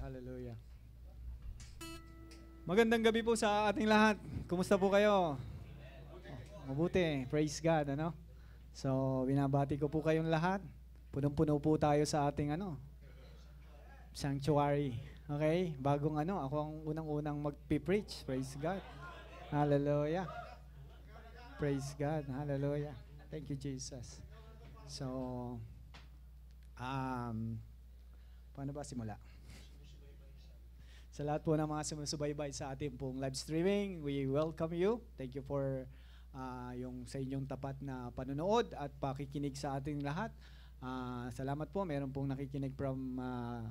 Hallelujah. Magandang gabi po sa ating lahat. Kumusta po kayo? Mabuti. Praise God, ano? So, binabati ko po kayong lahat. Punong-puno po tayo sa ating sanctuary. Okay? Bagong ako ang unang-unang mag-preach. Praise God. Hallelujah. Praise God. Hallelujah. Thank you, Jesus. So, paano ba simula? Sa lahat po ng mga sumusubaybay sa ating pong live streaming, we welcome you. Thank you for sa inyong tapat na panonood at pakikinig sa ating lahat. Salamat po. Meron pong nakikinig from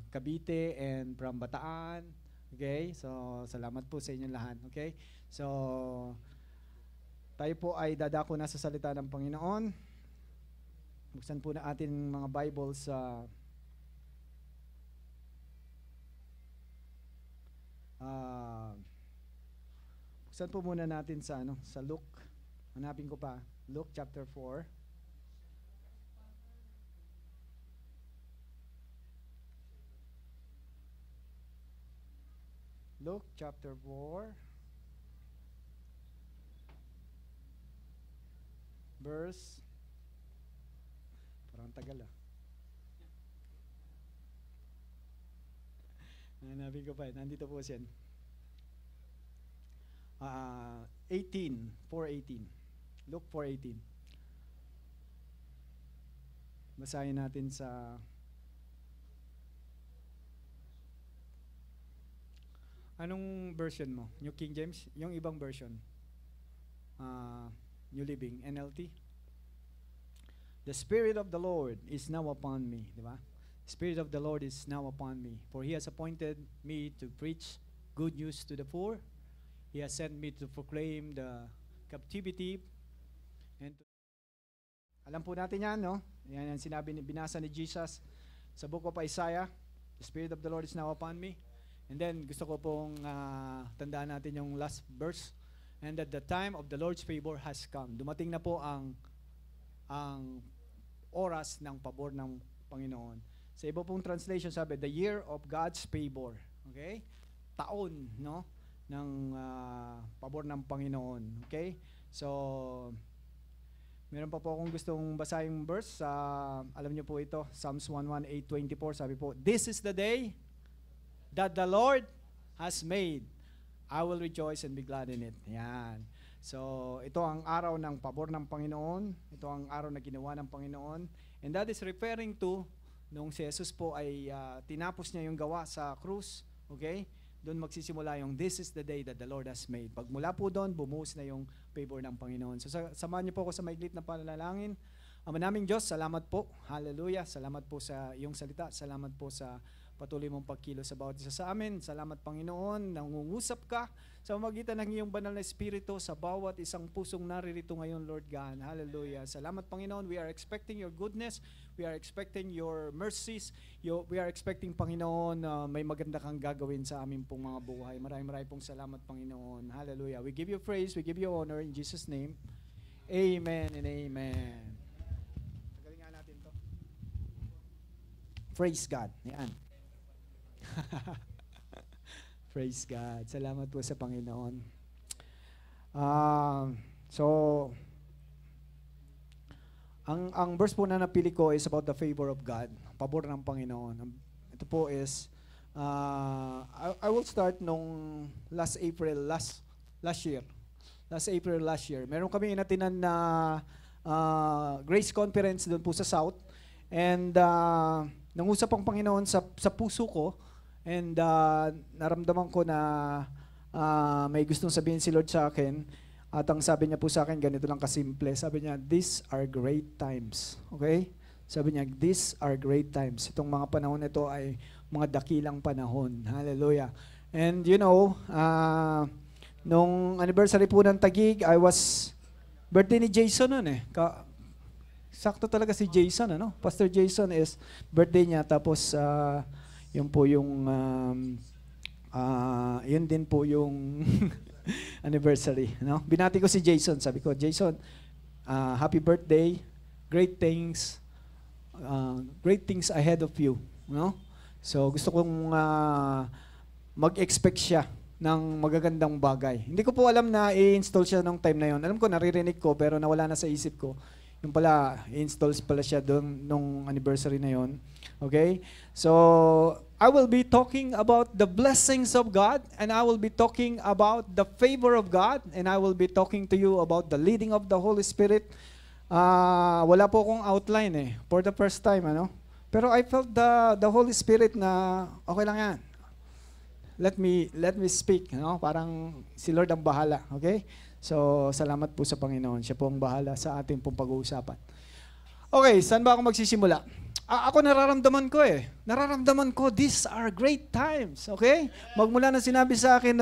Cavite and from Bataan. Okay? So, salamat po sa inyong lahat. Okay? So, tayo po ay dadako na sa salita ng Panginoon. Buksan po na ating mga Bibles sa buksan po muna natin sa Luke. Hanapin ko pa. Luke chapter 4. Luke chapter 4. Verse. Parang tagal Hanapin ko pa. Nandito po siya. 4:18. Luke 4:18. Basahin natin sa anong version mo? New King James? Yung ibang version? New Living, NLT? The Spirit of the Lord is now upon me. Di ba? The Spirit of the Lord is now upon me. For He has appointed me to preach good news to the poor. He has sent me to proclaim the captivity. And alam po natin yan, no? Yan ang binasa ni Jesus sa book of Isaiah. The Spirit of the Lord is now upon me. And then gusto ko pong tandaan natin yung last verse. And that the time of the Lord's favor has come. Dumating na po ang oras ng pabor ng Panginoon. Sa iba pong translation sabi, the year of God's favor. Okay? Taon, no? Ng pabor ng Panginoon. Okay? So, meron pa po akong gustong basahin verse. Alam niyo po ito, Psalms 118:24. Sabi po, this is the day that the Lord has made. I will rejoice and be glad in it. Yan. So, ito ang araw ng pabor ng Panginoon. Ito ang araw na ginawa ng Panginoon. And that is referring to nung si Jesus po ay tinapos niya yung gawa sa krus. Okay? Doon magsisimula yung this is the day that the Lord has made. Pag mula po doon, bumuhos na yung favor ng Panginoon. So samahan niyo po ako sa maiglit na panalangin. Ama naming Diyos, salamat po. Hallelujah. Salamat po sa iyong salita. Salamat po sa patuloy mong pagkilos sa bawat isa sa amin. Salamat Panginoon, nangungusap ka sa pamamagitan ng iyong banal na Espiritu sa bawat isang pusong naririto ngayon, Lord God. Hallelujah. Salamat Panginoon, we are expecting your goodness. We are expecting your mercies. We are expecting Panginoon, may maganda kang gagawin sa amin pong mga buhay. Maraming pong salamat Panginoon. Hallelujah. We give you praise, we give you honor in Jesus' name. Amen and amen. Tagalingan natin to. Praise God. Yan. Praise God. Salamat po sa Panginoon. Ang verse po na napili ko is about the favor of God, pabor ng Panginoon. Ito po is I will start nung last April last year. Meron kami inatinan na Grace Conference doon po sa South, and nangusap ang Panginoon sa puso ko. And naramdaman ko na may gustong sabihin si Lord sa akin. At ang sabi niya po sa akin, ganito lang kasimple. Sabi niya, these are great times. Okay? Sabi niya, these are great times. Itong mga panahon na ito ay mga dakilang panahon. Hallelujah. And you know, nung anniversary po ng Taguig, birthday ni Jason nun eh. Sakto talaga si Jason, Pastor Jason is birthday niya. Tapos, yun po yung yun din po yung anniversary, Binati ko si Jason, sabi ko, Jason, happy birthday, great things ahead of you, So gusto kong mag-expect siya ng magagandang bagay. Hindi ko po alam na i-install siya nung time na yon. Alam ko, naririnig ko, pero nawala na sa isip ko. Yung pala, i-install pala siya doon nung anniversary na yon. Okay? So, I will be talking about the blessings of God, and I will be talking about the favor of God, and I will be talking to you about the leading of the Holy Spirit. Wala po akong outline for the first time, ano? Pero I felt the Holy Spirit na okay lang yan. Let me speak, no? Parang si Lord ang bahala, okay? So, salamat po sa Panginoon. Siya po ang bahala sa ating pong pag-uusapan. Okay, saan ba ako magsisimula? Ako nararamdaman ko Nararamdaman ko, these are great times, okay? Magmula na sinabi sa akin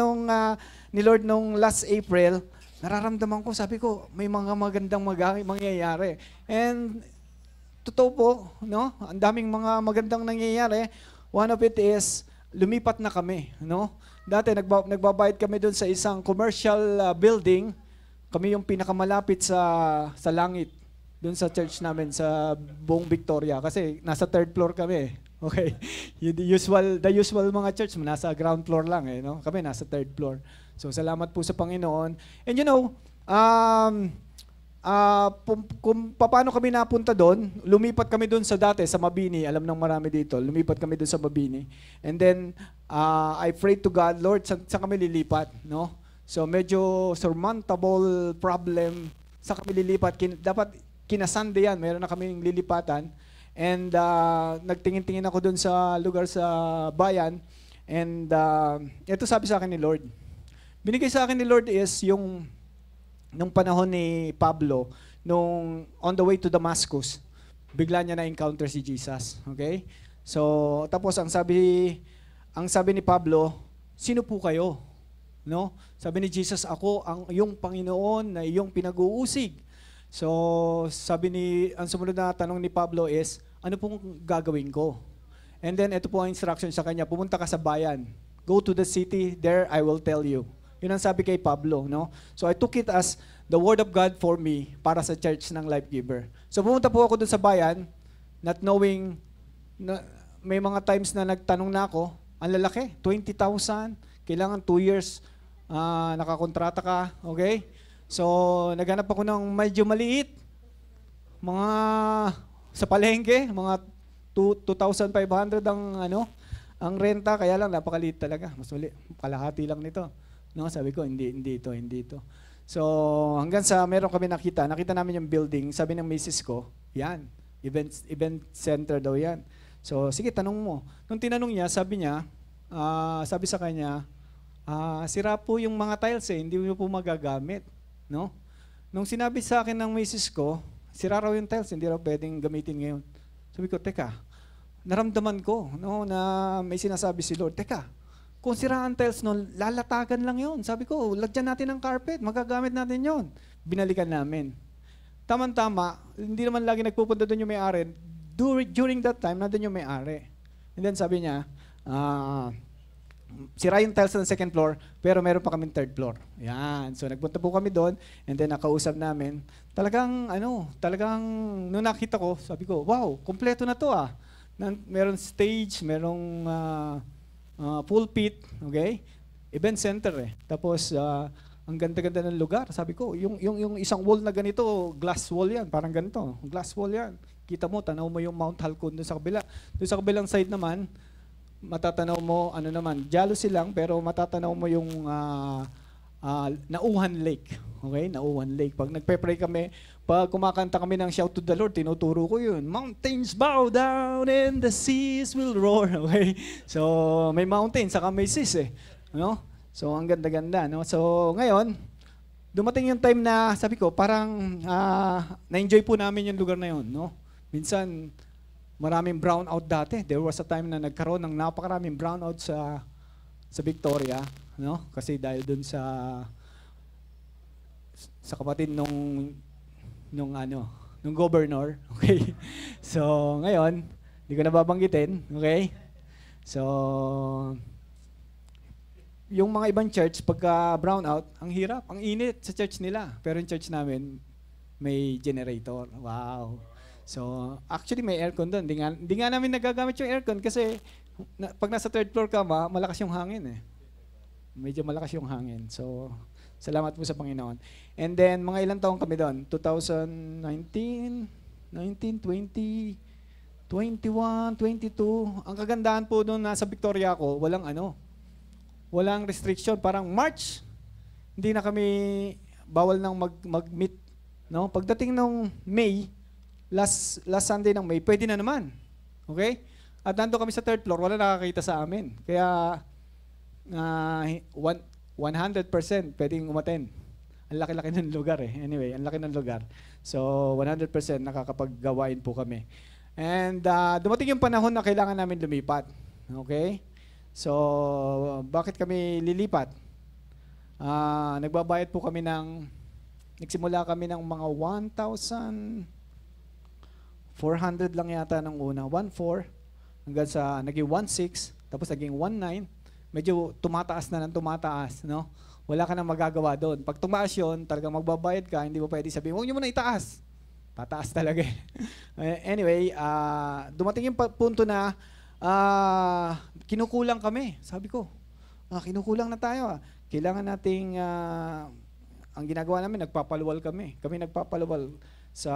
ni Lord nung last April, nararamdaman ko, sabi ko, may mga magandang mangyayari. And, totoo po, no? Ang daming mga magandang nangyayari. One of it is, lumipat na kami, no? Dati nagbabayad kami doon sa isang commercial building. Kami yung pinakamalapit sa langit doon sa church namin sa buong Victoria kasi nasa third floor kami. Okay? The usual mga church nasa ground floor lang no? Kami nasa third floor. So salamat po sa Panginoon. And you know, kung paano kami napunta doon, lumipat kami doon sa dati, sa Mabini. Alam ng marami dito, lumipat kami doon sa Mabini. And then, I prayed to God, Lord, saan kami lilipat? No? So, medyo surmountable problem sa kami lilipat. Dapat kinasande yan, meron na kaming lilipatan. And nagtingin-tingin ako doon sa lugar sa bayan. And ito sabi sa akin ni Lord. Binigay sa akin ni Lord is yung nung panahon ni Pablo, nung on the way to Damascus, bigla niya na-encounter si Jesus. Okay? So, tapos ang sabi ni Pablo, sino po kayo? No? Sabi ni Jesus, ako ang iyong Panginoon na iyong pinag-uusig. So, ang sumunod na tanong ni Pablo is, ano pong gagawin ko? And then, ito po ang instruction sa kanya, pumunta ka sa bayan. Go to the city, there I will tell you. Yun ang sabi kay Pablo, no? So I took it as the word of God for me para sa church ng Life Giver. So pumunta po ako dun sa bayan, not knowing, na may mga times na nagtanong na ako, ang lalaki, 20,000, kailangan 2 years, nakakontrata ka, okay? So naghanap ako ng medyo maliit, mga sa palengke, mga 2,500 ang renta, kaya lang napakaliit talaga, mas mali, kalahati lang nito. No, sabi ko, hindi ito. So, hanggang sa meron kami nakita namin yung building, sabi ng misis ko, yan, event center daw yan. So, sige, tanong mo. Nung tinanong niya, sabi sa kanya, sira po yung mga tiles hindi mo po magagamit. No? Nung sinabi sa akin ng misis ko, sira raw yung tiles, hindi raw pwedeng gamitin ngayon. Sabi ko, teka, naramdaman ko no, na may sinasabi si Lord, teka, kung sira ang tiles nun, lalatagan lang yun. Sabi ko, lagyan natin ng carpet, magagamit natin yun. Binalikan namin. Tama-tama, hindi naman lagi nagpupunta doon yung may-ari. During that time, nandun yung may-ari. And then sabi niya, sira yung tiles ng second floor, pero meron pa kaming third floor. Yan. So nagpunta po kami doon, and then nakausap namin. Talagang nung nakita ko, sabi ko, wow, kompleto na to Meron stage, merong pulpit, okay? Event center Tapos, ang ganda-ganda ng lugar. Sabi ko, yung isang wall na ganito, glass wall yan, parang ganito. Glass wall yan. Kita mo, tanaw mo yung Mount Halcon doon sa kabila. Doon sa kabilang side naman, matatanaw mo, jealousy lang, pero matatanaw mo yung Nauhan Lake. Okay? Nauhan Lake. Pag nagpe-pray kami, pag kumakanta kami ng Shout to the Lord, tinuturo ko yun. Mountains bow down and the seas will roar. Okay? So, may mountain, saka may seas No? So, ang ganda-ganda. No? So, ngayon, dumating yung time na, sabi ko, parang na-enjoy po namin yung lugar na yun. No? Minsan, maraming brownout dati. There was a time na nagkaroon ng napakaraming brownout sa Victoria. No? Kasi dahil dun sa kapatid nung governor, okay? So, ngayon, hindi ko na babanggitin, okay? So, yung mga ibang church, pagka brownout, ang hirap, ang init sa church nila. Pero yung church namin, may generator. Wow. So, actually may aircon doon. Hindi nga namin nagagamit yung aircon kasi Pag nasa third floor ka, malakas yung hangin eh. Medyo malakas yung hangin. So, salamat po sa Panginoon. And then, mga ilang taon kami doon? 2019, 19, 20, 21, 22. Ang kagandahan po doon, nasa Victoria ako, walang restriction. Parang March, hindi na kami bawal nang mag-meet. No? Pagdating ng May, last Sunday ng May, pwede na naman. Okay? At nandun kami sa third floor, wala nakakita sa amin. Kaya, 100% pwedeng umattend. Ang laki-laki ng lugar eh. Anyway, ang laki ng lugar. So, 100% nakakapaggawain po kami. And dumating yung panahon na kailangan namin lumipat. Okay? So, bakit kami lilipat? Nagbabayad po kami nagsimula kami ng mga 1,400 lang yata ng una. 1,400 hanggang sa naging 1,600, tapos naging 1,900. Medyo tumataas na ng tumataas, no? Wala ka nang magagawa doon. Pag tumaas yun, talagang magbabayad ka, hindi mo pwede sabihin, huwag niyo muna itaas. Tataas talaga eh. Anyway, dumating yung punto na kinukulang kami. Sabi ko, kinukulang na tayo. Kailangan nating, ang ginagawa namin, nagpapaluwal kami. Kami nagpapaluwal sa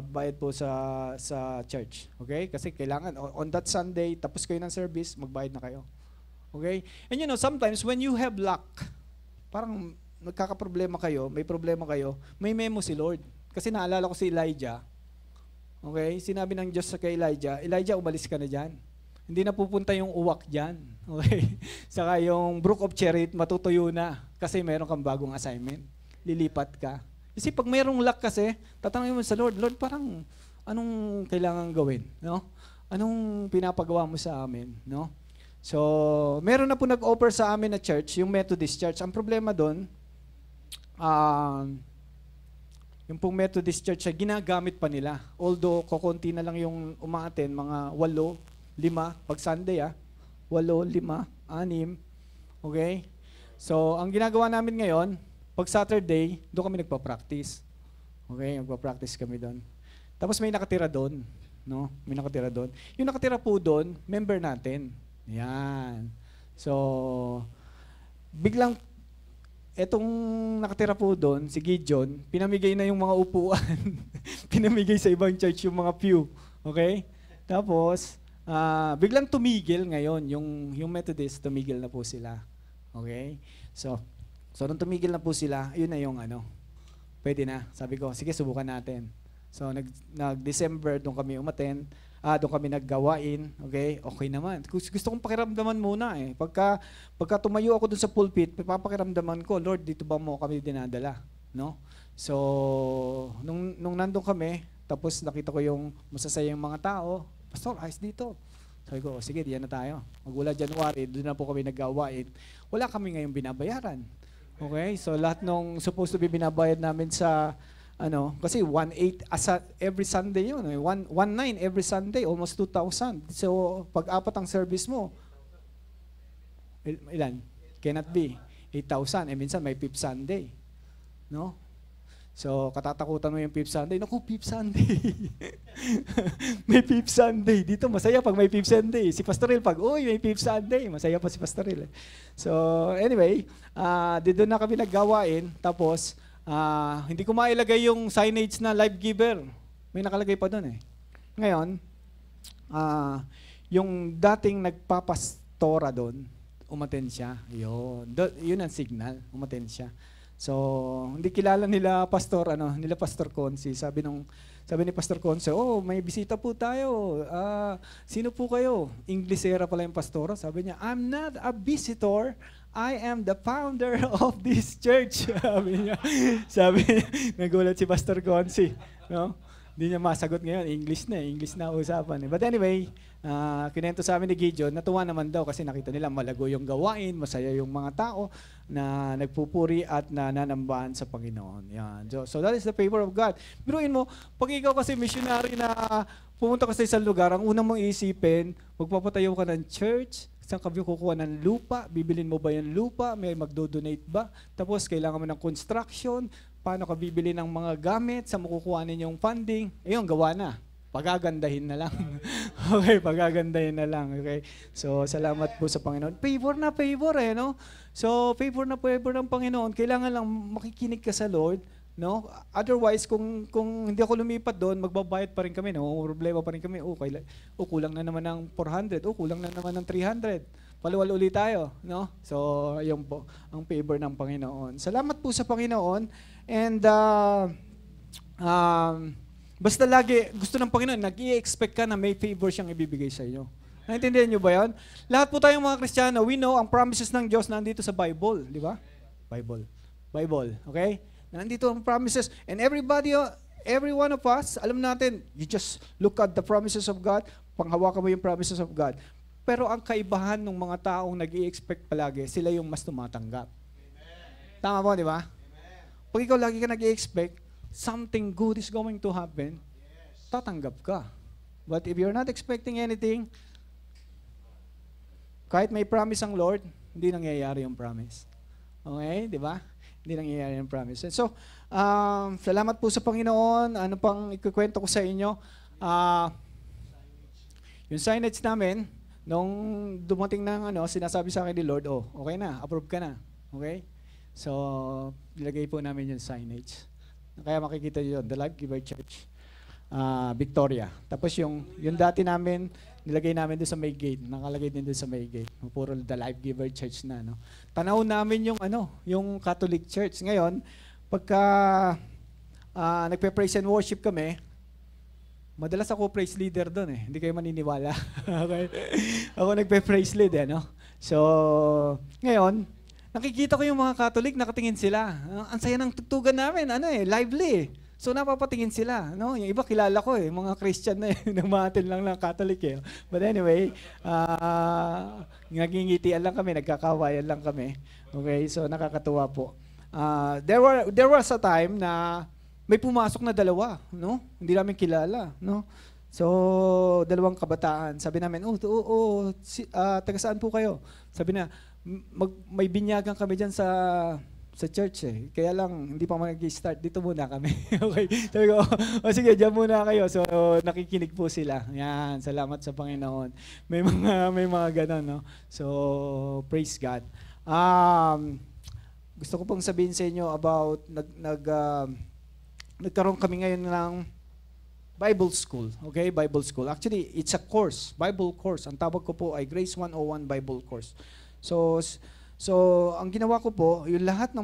bayad po sa church. Okay? Kasi kailangan, on that Sunday, tapos kayo ng service, magbayad na kayo. Okay? And you know, sometimes when you have luck, parang nagkakaproblema kayo, may problema kayo, may memo si Lord. Kasi naalala ko si Elijah. Okay? Sinabi ng Diyos sa kay Elijah, umalis ka na dyan. Hindi na pupunta yung uwak dyan. Okay? Saka yung brook of Cherith, matutuyo na. Kasi meron kang bagong assignment. Lilipat ka. Kasi pag mayroong luck kasi, tatanungin mo sa Lord, Lord, parang anong kailangan gawin? No? Anong pinapagawa mo sa amin? No? So, meron na po nag-offer sa amin na church, yung Methodist Church. Ang problema doon, yung pong Methodist Church, ginagamit pa nila. Although, kukunti na lang yung umaaten, mga 8, 5, pag Sunday 8, 5, 6. Okay? So, ang ginagawa namin ngayon, pag Saturday, doon kami nagpa-practice. Okay? Nagpa-practice kami doon. Tapos may nakatira doon. No? May nakatira doon. Yung nakatira po doon, member natin. Yan. So, biglang, etong nakatira po doon, si Gideon, pinamigay na yung mga upuan. Pinamigay sa ibang church yung mga pew. Okay? Tapos, biglang tumigil ngayon. Yung Methodist, tumigil na po sila. Okay? So nung tumigil na po sila, yun na yung pwede na. Sabi ko, sige, subukan natin. So, nag-December, doon kami umaten. Doon kami naggawain. Okay naman. Gusto kong pakiramdaman muna eh. Pagka tumayo ako doon sa pulpit, papakiramdaman ko, Lord, dito ba mo kami dinadala? No? So, nung nandun kami, tapos nakita ko yung masasaya yung mga tao, Pastor, ayos dito. Sabi ko, sige, diyan na tayo. Magmula January, doon na po kami naggawain. Wala kami ngayong binabayaran. Okay? So, lahat nung supposed to be binabayad namin sa kasi 1,800 every Sunday yun. 1,900 every Sunday, almost 2,000. So, pag apat ang service mo, ilan? Cannot be. 8,000. Minsan may 5th Sunday. No? So, katatakutan mo yung 5th Sunday. Naku, 5th Sunday. May 5th Sunday. Dito, masaya pag may 5th Sunday. Si Pastoril, pag, may 5th Sunday, masaya pa si Pastoril. So, anyway, dito na kami naggawain. Tapos, hindi ko mailagay yung signage na life giver. May nakalagay pa doon eh. Ngayon, yung dating nagpapastora doon, umaten siya. Yun ang signal, umaten siya. So, hindi kilala nila Pastor Consi. Sabi ni Pastor Consi, may bisita po tayo. Sino po kayo? Inglesera pala yung pastora. Sabi niya, I'm not a visitor. I am the founder of this church. Sabi niya, nagulat si Pastor Consi. No? Hindi niya masagot ngayon. English na usapan. But anyway, kinento sa amin ni Gideon, natuwa naman daw kasi nakita nila malago yung gawain, masaya yung mga tao na nagpupuri at nananambahan sa Panginoon. Yan. So that is the favor of God. Biruin mo, pag ikaw kasi missionary na pumunta ka sa isang lugar, ang unang mong isipin, magpapatayo ka ng church, saan ka kukuha ng lupa, bibilin mo ba yung lupa, may magdo-donate ba, tapos kailangan mo ng construction, paano ka bibili ng mga gamit, saan mo kukuhanin yung funding, gawa na. pagagandahin na lang. Okay, pagagandahin na lang. Okay. So, salamat po sa Panginoon. Favor na favor no? So, favor na favor ng Panginoon. Kailangan lang makikinig ka sa Lord, no? Otherwise, kung hindi ako lumipat doon, magbabayad pa rin kami, no? Problema pa rin kami. Kulang na naman ng 400, kulang na naman ng 300. Paluwal ulit tayo, no? So, ayun po ang favor ng Panginoon. Salamat po sa Panginoon. And basta lagi gusto ng Panginoon, nag-i-expect ka na may favor siyang ibibigay sa iyo. Naintindihan niyo ba 'yon? Lahat po tayong mga Kristiyano, we know ang promises ng Diyos nandito sa Bible, di ba? Bible, okay? Nandito ang promises, and every one of us, alam natin, you just look at the promises of God, panghawakan mo yung promises of God. Pero ang kaibahan ng mga taong nag-i-expect palagi, sila yung mas tumatanggap. Amen. Tama po, di ba? Pag ikaw lagi ka nag-i-expect, something good is going to happen, tatanggap ka. But if you're not expecting anything, kahit may promise ang Lord, hindi nangyayari yung promise. Okay, di ba? Hindi nangyayari yung promise. And so, salamat po sa Panginoon. Ano pang ikukwento ko sa inyo? Yung signage namin, nung dumating ng sinasabi sa akin ni Lord, okay na, approve ka na. Okay? So, nilagay po namin yung signage. Kaya makikita nyo yun, The Life Giver Church, Victoria. Tapos yung dati namin, nilagay namin doon sa may gate, nakalagay din doon sa may gate. Puro The Life Giver Church na. No? Tanaw namin yung Catholic Church. Ngayon, pagka nagpe-praise and worship kami, madalas ako praise leader doon eh. Hindi kayo maniniwala. Okay? Ako nagpe-praise lead So, ngayon, nakikita ko yung mga Catholic, nakatingin sila. Ang saya ng tugtugan namin, lively. So, napapatingin sila. No? Yung iba kilala ko mga Christian na namahatin lang ng Catholic eh. But anyway, nagingitian lang kami, nagkakawayan lang kami. Okay? So, nakakatuwa po. There was a time na may pumasok na dalawa, no? Hindi namin kilala, no? So, dalawang kabataan. Sabi namin, taga saan po kayo? Sabi na, may binyagan kami dyan sa church eh. Kaya lang, hindi pa mag-start. Dito muna kami. Okay. Sabi ko, sige, dyan muna kayo. So, nakikinig po sila. Yan, salamat sa Panginoon. May mga ganon, no? So, praise God. Gusto ko pong sabihin sa inyo about, nagkaroon kami ngayon ng Bible School. Okay? Bible School. Actually, it's a course. Bible course. Ang tawag ko po ay Grace 101 Bible Course. So ang ginawa ko po, yung lahat ng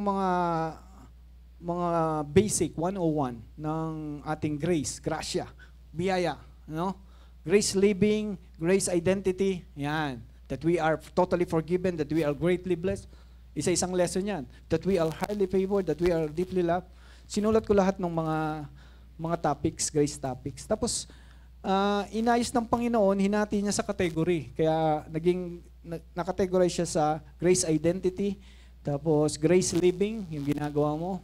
mga basic 101 ng ating grace, gracia, biyaya, no? Grace living, grace identity, yan. That we are totally forgiven, that we are greatly blessed. Isa-isang lesson yan. That we are highly favored, that we are deeply loved. Sinulat ko lahat ng mga topics, grace topics. Tapos, inayos ng Panginoon, hinati niya sa category. Kaya nakategorize siya sa grace identity, tapos grace living, yung ginagawa mo,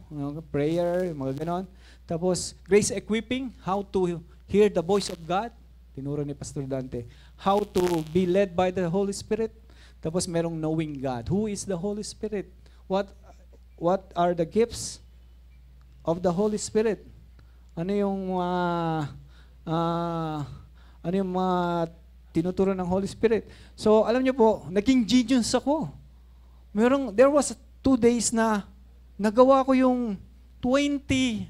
prayer, yung mga ganon. Tapos, grace equipping, how to hear the voice of God. Tinuro ni Pastor Dante. How to be led by the Holy Spirit. Tapos, merong knowing God. Who is the Holy Spirit? What are the gifts of the Holy Spirit? Ano yung tinuturo ng Holy Spirit? So, alam niyo po, naging genius ako. There was 2 days na nagawa ko yung 20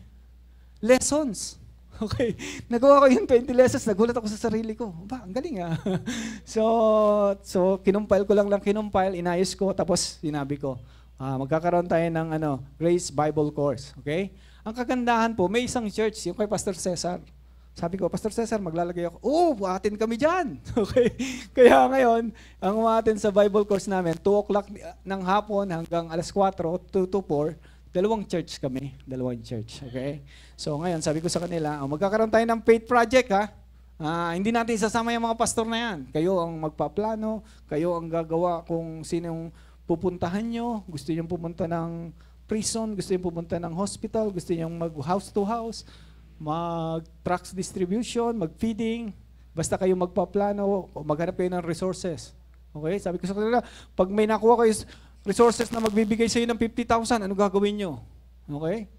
lessons. Okay. Nagawa ko yung 20 lessons. Nagulat ako sa sarili ko. Ang galing So, kinumpile ko lang kinumpile, inayos ko, tapos sinabi ko, magkakaroon tayo ng Grace Bible Course. Okay? Ang kagandahan po, may isang church, yung kay Pastor Cesar. Sabi ko, Pastor Cesar, maglalagay ako. Atin kami dyan. Okay? Kaya ngayon, ang umatin sa Bible course namin, 2 o'clock ng hapon hanggang alas 4, 2 to 4, dalawang church kami. Dalawang church. Okay? So ngayon, sabi ko sa kanila, magkakaroon tayo ng faith project, ha? Hindi natin isasama yung mga pastor na yan. Kayo ang magpaplano, kayo ang gagawa kung sinong pupuntahan nyo, gusto nyo pumunta ng prison, gusto nyo pumunta ng hospital, gusto nyo mag-house to house, mag-trucks distribution, mag-feeding, basta kayo magpaplano, maghanap kayo ng resources. Okay? Sabi ko sa kanila, pag may nakuha kayo resources na magbibigay sa iyo ng 50,000, ano gagawin nyo? Okay?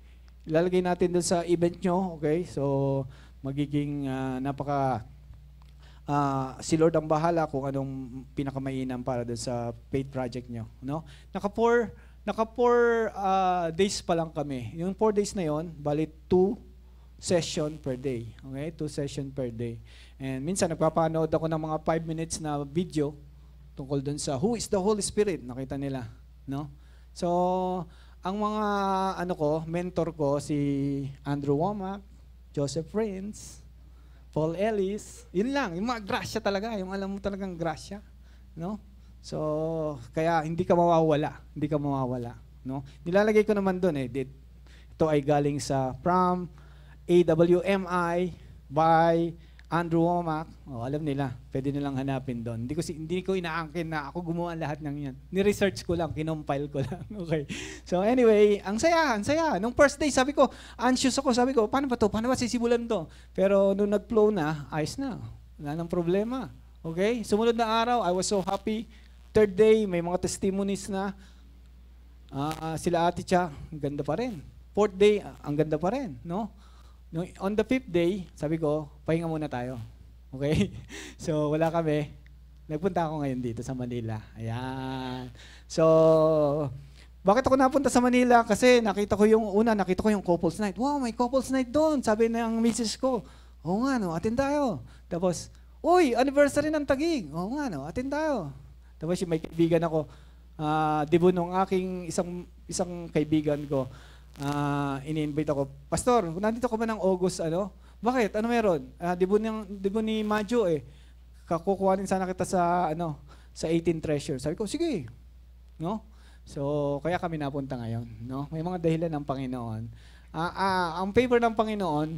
Ilalagay natin doon sa event nyo. Okay? So, magiging si Lord ang bahala kung anong pinakamainam para doon sa faith project nyo. No? Naka 4 days pa lang kami. Yung 4 days na yon, bali 2 session per day. Okay? 2 session per day. And minsan nagpapanood ako ng mga 5 minutes na video tungkol doon sa Who is the Holy Spirit? Nakita nila. No? So, ang mga mentor ko, si Andrew Womack, Joseph Prince, Paul Ellis, yun lang, yung mga grasya talaga, yung alam mo talagang grasya, no? So, kaya hindi ka mawawala, no? Nilalagay ko naman doon ito ay galing from AWMI by Andrew Womack. Alam nila, pwede nilang hanapin doon. Hindi ko inaangkin na ako gumawa lahat ng yan. Ni-research ko lang, kinompile ko lang. Okay. So anyway, ang saya. Nung first day, sabi ko, anxious ako. Sabi ko, paano ba to? Paano ba sisimulan to? Pero nung nag-flow na, ayos na. Wala nang problema. Okay? Sumunod na araw, I was so happy. Third day, may mga testimonies na. Sila Ate Cha, ang ganda pa rin. Fourth day, ang ganda pa rin. No? On the 5th day, sabi ko, pahinga muna tayo. Okay? So, wala kami. Nagpunta ako ngayon dito sa Manila. Ayan. So, bakit ako napunta sa Manila? Kasi nakita ko yung couples night. Wow, may couples night doon. Sabi ng misis ko, oo nga, no, attend tayo. Tapos, uy, anniversary ng Taguig. Oo nga, no, attend tayo. Tapos may kaibigan ako, dibo nung aking isang kaibigan ko, ini-invite ako, Pastor, nandito ka ba ng August, Bakit? Ano meron? Dibo ni Majo kakukuhanin sana kita sa 18 Treasure. Sabi ko, sige. No? So, kaya kami napunta ngayon, no? May mga dahilan ng Panginoon. Ang favor ng Panginoon,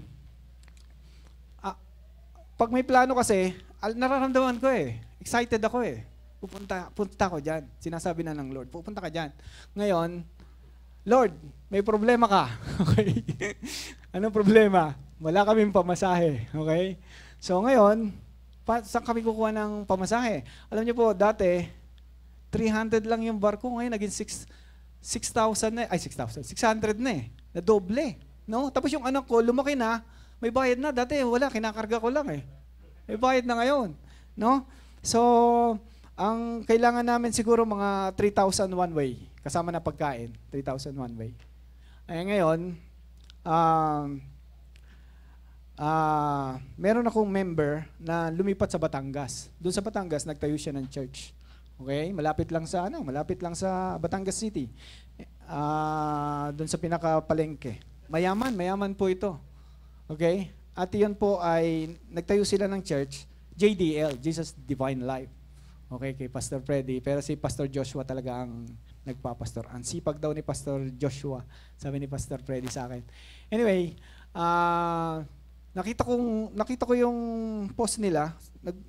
pag may plano kasi, nararamdaman ko excited ako punta ko diyan. Sinasabi na ng Lord, pupunta ka diyan. Ngayon, Lord, may problema ka. Okay? Anong problema? Wala kaming pamasahe. Okay? So ngayon, saan kami kukuha ng pamasahe? Alam niyo po, dati, 300 lang yung barko. Ngayon, naging 6,000 na. Ay, 6,000. 600 na Na doble. No? Tapos yung anak ko, lumaki na, may bayad na. Dati, wala. Kinakarga ko lang May bayad na ngayon. No? So, ang kailangan namin siguro mga 3,000 one way. Kasama na pagkain, 3,000 one way. Ay ngayon, meron akong member na lumipat sa Batangas. Doon sa Batangas, nagtayo siya ng church. Okay? Malapit lang sa Batangas City. Doon sa pinakapalengke. Mayaman po ito. Okay? At iyon po ay, nagtayo sila ng church, JDL, Jesus Divine Life. Okay, kay Pastor Freddy. Pero si Pastor Joshua talaga ang nagpapastor. Ang sipag daw ni Pastor Joshua, sabi ni Pastor Freddy sa akin. Anyway, nakita ko yung post nila,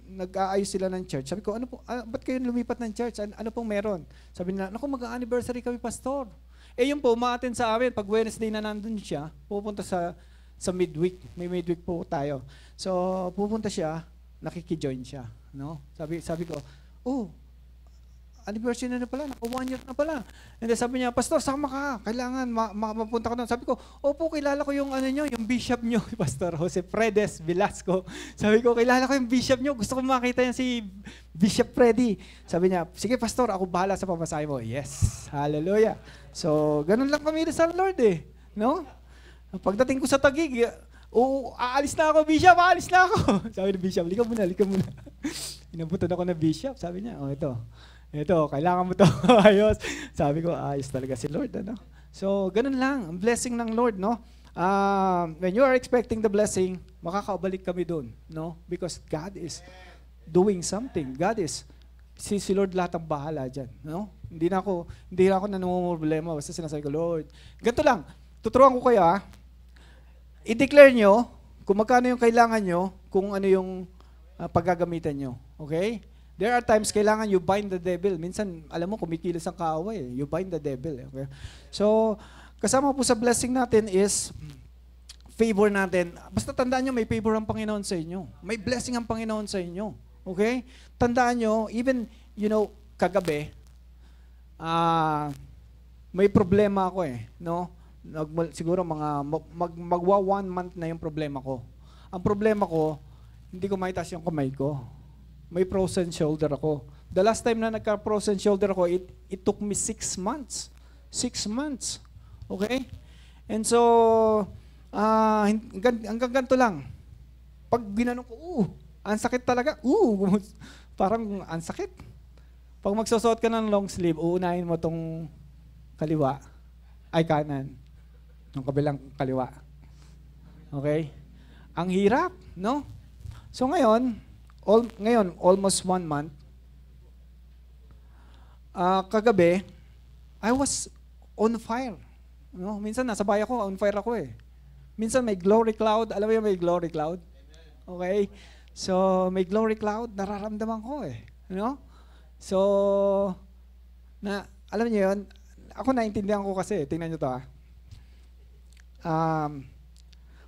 nag-aayos sila ng church. Sabi ko, ba't kayo lumipat ng church? Ano pong meron? Sabi nila, naku, mag-anniversary kami, Pastor. Yun po, umaattend sa amin. Pag Wednesday na nandun siya, pupunta sa midweek. May midweek po tayo. So, pupunta siya, nakikijoin siya. No? Sabi ko, anniversary na pala, 1 year na pala. And then sabi niya, Pastor, sama ka, kailangan mapunta ka doon. Sabi ko, opo, kilala ko yung yung bishop nyo, Pastor Jose Fredes Velasco. Sabi ko, kilala ko yung bishop nyo, gusto ko makita yan si Bishop Freddy. Sabi niya, sige Pastor, ako bahala sa pamasahe mo. Yes, hallelujah. So, ganun lang kami sa Lord no? Pagdating ko sa Taguig, aalis na ako, Bishop, aalis na ako. Sabi ni Bishop, lika muna. Inabutan ako na Bishop, sabi niya, ito, kailangan mo to. Ayos. Sabi ko, ayos talaga si Lord, So, ganun lang, ang blessing ng Lord, no? When you are expecting the blessing, makakaubalik kami doon, no? Because God is doing something. Si Lord lahat ang bahala dyan, no? Hindi na ako nanumumroblema, basta sinasabi ko, Lord, ganito lang, tuturuan ko kayo, i-declare nyo kung magkano yung kailangan nyo, kung ano yung paggagamitan nyo. Okay? There are times kailangan you bind the devil. Minsan, alam mo, kumikilos ang kaaway. You bind the devil. Okay? So, kasama po sa blessing natin is favor natin. Basta tandaan nyo, may favor ang Panginoon sa inyo. May blessing ang Panginoon sa inyo. Okay? Tandaan nyo, even, kagabi, may problema ako no? Siguro magwa 1 month na yung problema ko. Ang problema ko, hindi ko maitaas yung kamay ko. May frozen shoulder ako. The last time na nagka-frozen shoulder ako, it took me 6 months. 6 months. Okay? And so, hanggang ganito lang. Pag ginanong ko, ang sakit talaga. Parang ang sakit. Pag magsusuot ka ng long sleeve, uunahin mo tong kaliwa, ay kanan. Yung kabilang kaliwa. Okay? Ang hirap, no? So ngayon, almost 1 month, kagabi, I was on fire. No? Minsan nasa bahay ako, on fire ako eh. Minsan may glory cloud. Alam mo yung may glory cloud? Okay? So, may glory cloud, nararamdaman ko eh. You know? So, alam niyo yun, ako naintindihan ko kasi, tingnan niyo to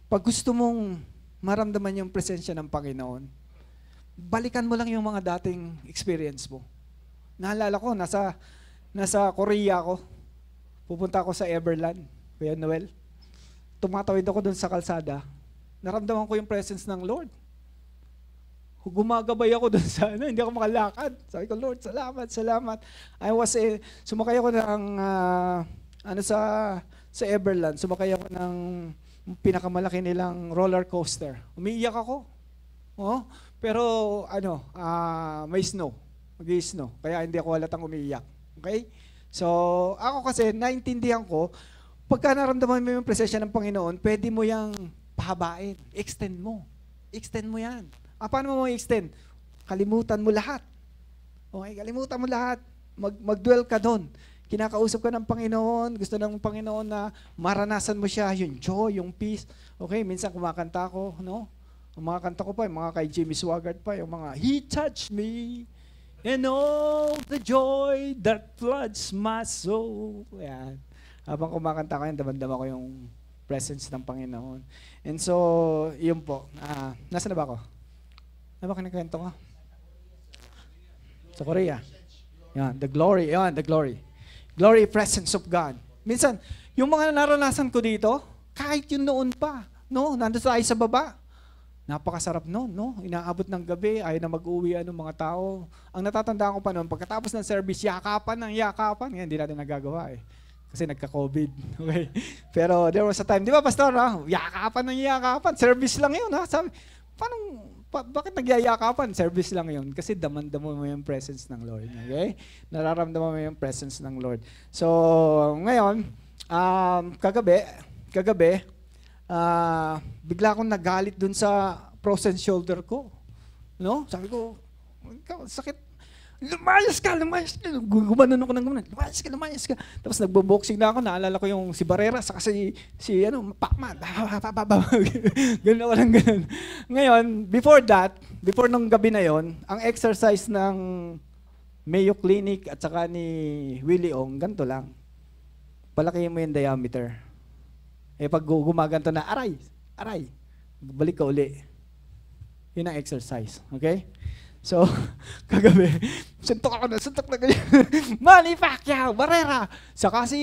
pag gusto mong maramdaman yung presensya ng Panginoon, balikan mo lang yung mga dating experience mo. Naalala ko, nasa Korea ako. Pupunta ako sa Everland, Kuya Noel. Tumatawid ako dun sa kalsada. Naramdaman ko yung presence ng Lord. Gumagabay ako dun sa hindi ako makalakad. Sabi ko, Lord, salamat. Sumakay ako ng sa Everland. Sumakay ako ng pinakamalaki nilang roller coaster. Umiiyak ako. Pero may snow. Mag-i-snow. Kaya hindi ako halatang umiiyak. Okay? So, ako kasi naintindihan ko, pagka naramdaman mo yung presensya ng Panginoon, pwede mo yang pahabain. Extend mo. Extend mo yan. Paano mo i-extend? Kalimutan mo lahat. Okay, kalimutan mo lahat. Mag-dwell ka doon. Kinakausap ka ng Panginoon. Gusto ng Panginoon na maranasan mo siya, yung joy, yung peace. Okay, minsan kumakanta ako, no? Ang mga kanta ko pa, yung mga kay Jimmy Swaggart pa, yung mga, He touched me, and all the joy that floods my soul. Yan. Habang kumakanta ko yan, damandama ko yung presence ng Panginoon. And so, yun po. Nasaan na ba ako? Ano ba kinikwento ko? Sa Korea. Yan, the glory. Yan, the glory. Glory, presence of God. Minsan, yung mga naranasan ko dito, kahit yun noon pa, no? Nandun tayo sa baba. Napakasarap noon, no? Inaabot ng gabi, ayaw na mag-uwi mga tao. Ang natatandaan ko pa noon, pagkatapos ng service, yakapan. Ngayon, hindi natin nagagawa eh. Kasi nagka-COVID. Okay? Pero there was a time, di ba, Pastor, yakapan. Service lang yun, ha? Sabi, bakit nagyayakapan? Service lang yun. Kasi damandamo mo yung presence ng Lord. Okay? Nararamdaman mo yung presence ng Lord. So, ngayon, kagabi, bigla akong nagalit dun sa frozen shoulder ko. No? Sabi ko, sakit. Lumayas ka. Gumanon ako ng gumanon. Lumayas ka. Tapos nagbo-boxing na ako. Naalala ko yung si Barrera saka si Pacman. Ganun ako lang ganun. Ngayon, before nung gabi na yon, ang exercise ng Mayo Clinic at saka ni Willie Ong, ganito lang. Palakihin mo yung diameter. Pag gumaganto na, aray, balik ka uli. Yun ang exercise. Okay? So, kagabi, suntok na ganyan. Manny Pacquiao, Barrera. Saka si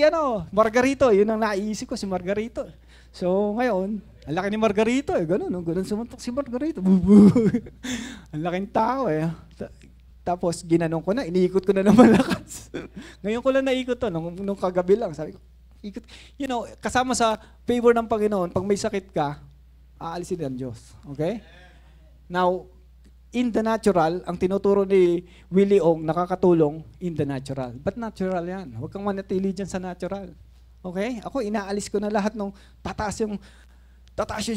Margarito. Yun ang naisip ko, si Margarito. So, ngayon, ang laki ni Margarito ganun sumuntok si Margarito. Ang laking tao Tapos, ginanong ko na, iniikot ko na ng malakas. Ngayon ko lang naikot to, nung kagabi lang. Sabi ko, ikot. Kasama sa favor ng Panginoon, pag may sakit ka, aalisin ng Diyos. Okay? Now, in the natural, ang tinuturo ni Willie Ong, nakakatulong in the natural. But natural yan. Huwag kang manatili dyan sa natural. Okay? Ako, inaalis ko na lahat nung tataas yung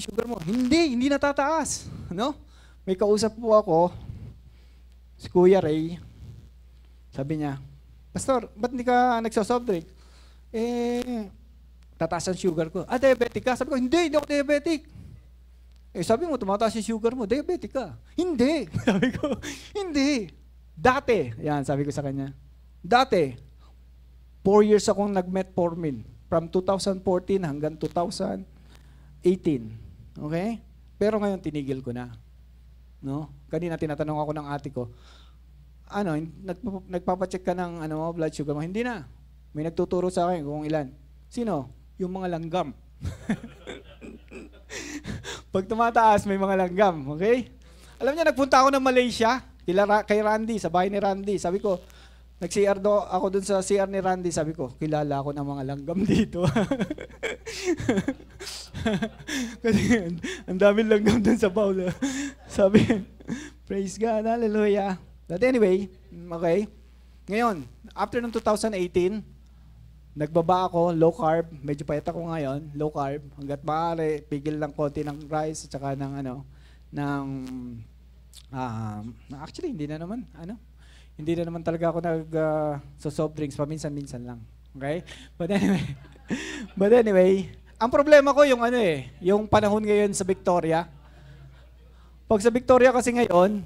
sugar mo. Hindi natataas. No? May kausap po ako, si Kuya Ray. Sabi niya, Pastor, ba't hindi ka nagsasoft drink? Tataas ang sugar ko. Diabetic ka? Sabi ko, hindi ako diabetic. Sabi mo, tumataas yung sugar mo, diabetic ka. Hindi. Sabi ko, hindi. Dati, sabi ko sa kanya, 4 years akong nag-metformin. From 2014 hanggang 2018. Okay? Pero ngayon, tinigil ko na. No? Kanina tinatanong ako ng ate ko, nagpapacheck ka ng blood sugar mo? Hindi na. May nagtuturo sa akin kung ilan. Sino? Yung mga langgam. Pag tumataas, may mga langgam. Okay? Alam niya, nagpunta ako ng Malaysia, kay Randy, sa bahay ni Randy. Sabi ko, nag-CR ako dun sa CR ni Randy. Sabi ko, kilala ako ng mga langgam dito. Kasi ang daming langgam dun sa bowl. Sabi, praise God, hallelujah. But anyway, okay. Ngayon, after ng 2018, nagbaba ako, low carb. Medyo payat ako ngayon, low carb. Hanggat maaari, pigil lang konti ng rice at saka ng actually, hindi na naman talaga ako so soft drinks, paminsan-minsan lang. Okay? But anyway, ang problema ko yung panahon ngayon sa Victoria. Pag sa Victoria kasi ngayon,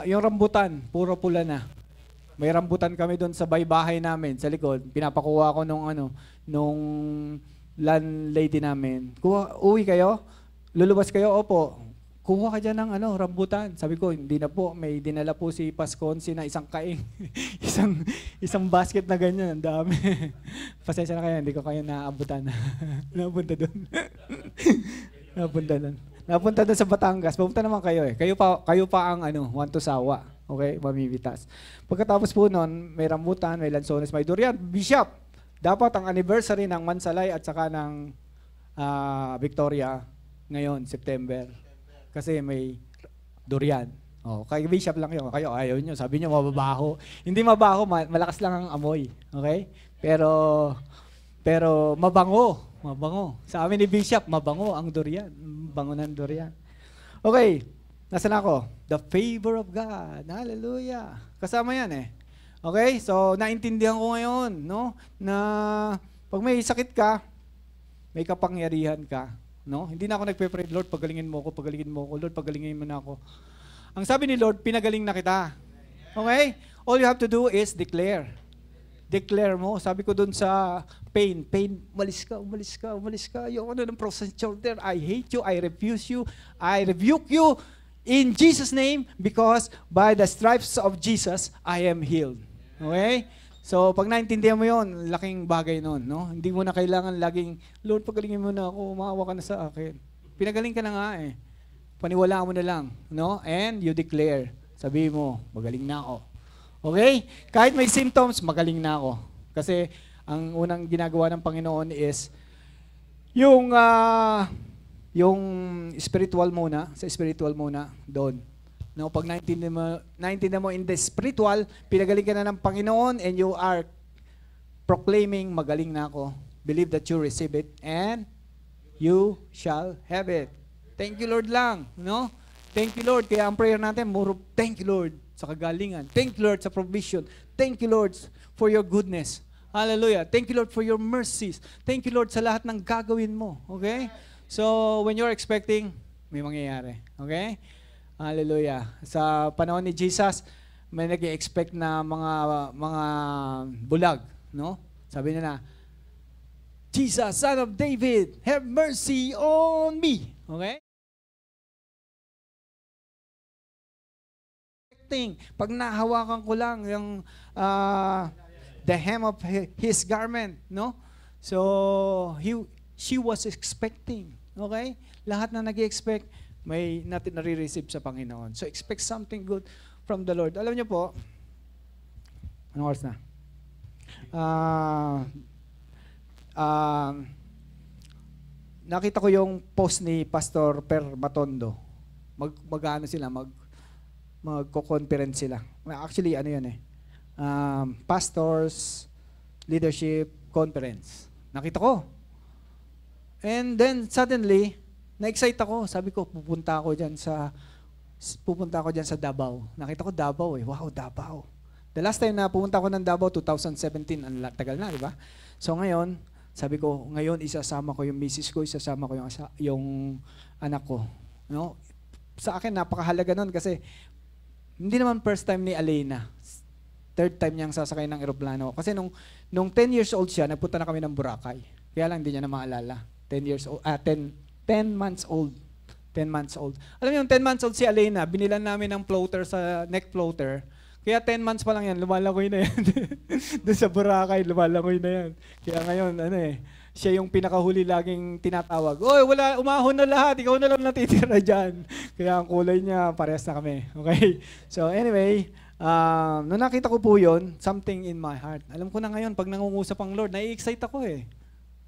yung rambutan, puro pula na. May rambutan kami doon sa bahay namin, sa likod. Pinapakuha ko nung landlady namin. Uwi kayo? Lulubas kayo? Opo. Kuha ka dyan ng rambutan. Sabi ko, hindi na po. May dinala po si Pasconsi na isang kaing. isang basket na ganyan. Ang dami. Pasensya na kayo, hindi ko kayo naabutan. Napunta doon. Napunta doon sa Batangas. Pumunta naman kayo eh. Kayo pa ang one to sawa. Okay? Mamimitas. Pagkatapos po nun, may rambutan, may lansones, may durian. Bishop, dapat ang anniversary ng Mansalay at saka ng Victoria ngayon, September. Kasi may durian. Kay Bishop lang yun. Kayo ayaw nyo. Sabi nyo mababaho. Hindi mabaho, malakas lang ang amoy. Okay? Pero mabango. Mabango. Sa amin ni Bishop, mabango ang durian. Bango ng durian. Okay. Nasaan ako? The favor of God. Hallelujah. Kasama yan eh. Okay? So, naintindihan ko ngayon, no? Na pag may sakit ka, may kapangyarihan ka. No? Hindi na ako nagpe-pray, Lord, pagalingin mo ako. Lord, pagalingin mo na ako. Ang sabi ni Lord, pinagaling na kita. Okay? All you have to do is declare. Declare mo. Sabi ko dun sa pain, umalis ka. Yung ng process shoulder, I hate you, I refuse you, I rebuke you in Jesus' name because by the stripes of Jesus, I am healed. Okay? So, pag naintindihan mo yon, laking bagay nun, no? Hindi mo na kailangan laging, Lord, pagalingin mo na ako, maawa ka na sa akin. Pinagaling ka na nga eh. Paniwalaan mo na lang, no? And you declare, sabi mo, magaling na ako. Okay? Kahit may symptoms, magaling na ako. Kasi, ang unang ginagawa ng Panginoon is, yung spiritual muna, sa spiritual muna, doon. No, pag naintindihan mo in the spiritual, pinagaling ka na ng Panginoon and you are proclaiming, magaling na ako. Believe that you receive it and you shall have it. Thank you, Lord lang. No? Thank you, Lord. Kaya ang prayer natin, thank you, Lord, sa kagalingan. Thank you, Lord, sa provision. Thank you, Lord, for your goodness. Hallelujah. Thank you, Lord, for your mercies. Thank you, Lord, sa lahat ng gagawin mo. Okay? So, when you're expecting, may mangyayari. Okay? Hallelujah. Sa panahon ni Jesus, may nag-expect na mga bulag, no? Sabi niya na, Jesus, Son of David, have mercy on me. Okay? Pag nahawakan ko lang yung the hem of his garment, no? So, she was expecting. Okay? Lahat na nag-expect, may natin nare-receive sa Panginoon. So, expect something good from the Lord. Alam niyo po, anong oras na? Nakita ko yung post ni Pastor Per Matondo. Magko-conference sila. Actually, ano yan eh. Pastors Leadership Conference. Nakita ko. And then, suddenly, na-excite ako. Sabi ko, pupunta ako dyan sa Davao. Nakita ko Davao eh. Wow, Davao. The last time na pumunta ako ng Davao, 2017. Ang tagal na, di ba? So ngayon, sabi ko, ngayon isasama ko yung misis ko, isasama ko yung anak ko. No? Sa akin, napakahalaga nun kasi hindi naman first time ni Alena. Third time niyang sasakay ng eroplano. Kasi nung 10 years old siya, nagpunta na kami ng Boracay. Kaya lang hindi niya na maalala. 10 months old. 10 months old. Alam niyo, yung 10 months old si Alena, binilan namin ng floater sa neck floater. Kaya 10 months pa lang yan, lumalangoy na yan. Doon sa Boracay, lumalangoy na yan. Kaya ngayon, siya yung pinakahuli laging tinatawag. Oy, wala, umahon na lahat, ikaw na lang natitira dyan. Kaya ang kulay niya, parehas na kami. Okay? So anyway, nung nakita ko po yun, something in my heart. Alam ko na ngayon, pag nangungusap ang Lord, nai-excite ako eh.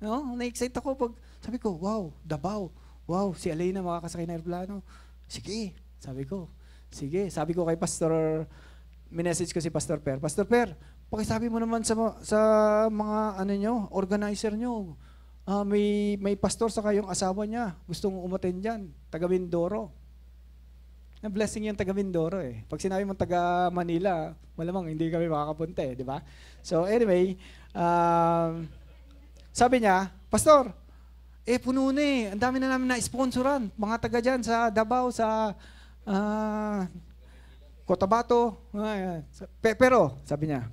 No? Nai-excite ako pag, sabi ko, wow, Davao. Wow, si Alena makakasakay na aeroplano. Sige, sabi ko. Sige, sabi ko kay Pastor, minessage ko si Pastor Per. Pastor Per, pakisabi mo naman sa mga ano nyo, organizer nyo. May pastor sa kayong asawa niya. Gustong umaten dyan. Taga Mindoro. Na blessing yung taga Mindoro eh. Pag sinabi mong taga Manila, malamang hindi kami makakapunta eh, di ba? So anyway, sabi niya, Pastor, puno na eh. Ang dami na namin na-sponsoran. Mga taga dyan sa Davao, sa Cotabato. Pero, sabi niya,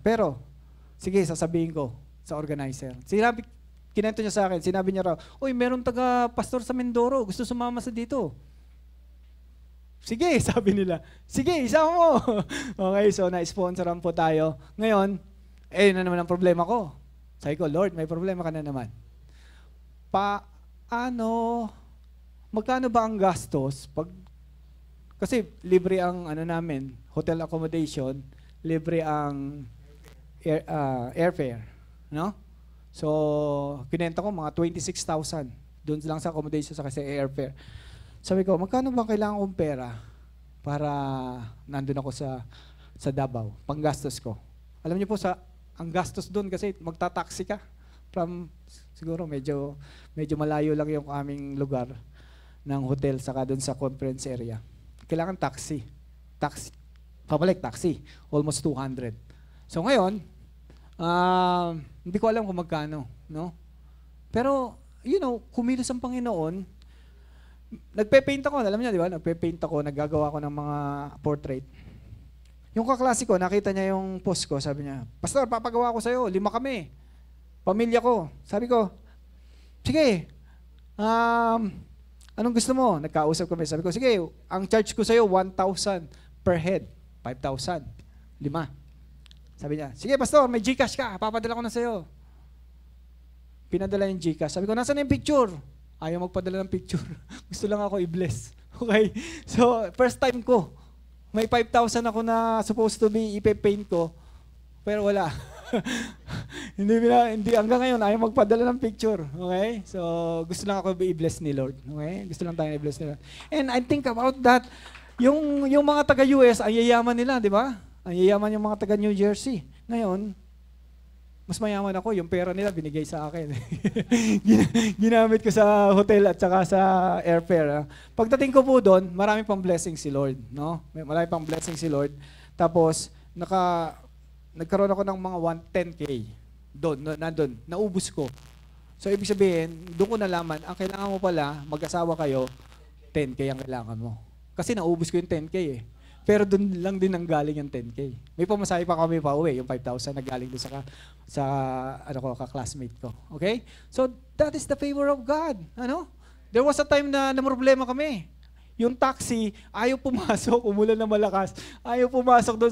sige, sasabihin ko sa organizer. Kinento niya sa akin, sinabi niya raw, uy, meron taga-pastor sa Mindoro, gusto sumama sa dito. Sige, sabi nila. Sige, isama mo. Okay, so na-sponsoran po tayo. Ngayon, na naman ang problema ko. Sabi ko, Lord, may problema ka na naman. Magkano ba ang gastos kasi libre ang namin, hotel accommodation, libre ang airfare, no? So, kinenta ko mga 26,000 doon lang sa accommodation sa kasi airfare. Sabi ko, magkano ba kailangan kong pera para nandun ako sa Davao, panggastos ko? Alam niyo po ang gastos doon kasi magta-taxi ka from siguro medyo malayo lang yung aming lugar ng hotel saka doon sa conference area. Kailangan taxi. Taxi. Almost 200. So ngayon, hindi ko alam kung magkano, no? Pero, kumilos ang Panginoon. Nagpe-paint ako, alam niyo, di ba? Nagpe-paint ako, naggagawa ko ng mga portrait. Yung kaklase ko, nakita niya yung post ko, sabi niya, Pastor, papagawa ko sa'yo, 5 kami. Pamilya ko. Sabi ko, sige, anong gusto mo? Nagkausap kami. Sabi ko, sige, ang charge ko sa'yo, 1,000 per head. 5,000. 5. Sabi niya, sige, Pastor, may GCash ka. Papadala ko na sa'yo. Pinadala yung GCash. Sabi ko, nasaan yung picture? Ayaw magpadala ng picture. Gusto lang ako i-bless. Okay? So, first time ko. May 5,000 ako na supposed to be ipe-paint ko. Pero wala. hindi hanggang ngayon ayaw magpadala ng picture. Okay? So, gusto lang ako i-bless ni Lord. Okay? Gusto lang tayo i-bless ni Lord. And I think about that, yung mga taga-US, ang yayaman nila, di ba? Ang yayaman yung mga taga-New Jersey. Ngayon, mas mayaman ako, yung pera nila binigay sa akin. Ginamit ko sa hotel at saka sa airfare. Pagdating ko po doon, marami pang blessing si Lord. No? Marami pang blessing si Lord. Tapos, nagkaroon ako ng mga 110K doon, nandun, naubos ko. So, ibig sabihin, doon ko nalaman, ang kailangan mo pala, mag-asawa kayo, 10K ang kailangan mo. Kasi naubos ko yung 10K eh. Pero doon lang din ang galing yung 10K. May pamasahe pa kami pa uwi, yung 5,000 na galing doon sa ka-classmate ko. Okay? So, that is the favor of God. There was a time na problema kami. Yung taxi, ayaw pumasok, umulan na malakas. Ayaw pumasok doon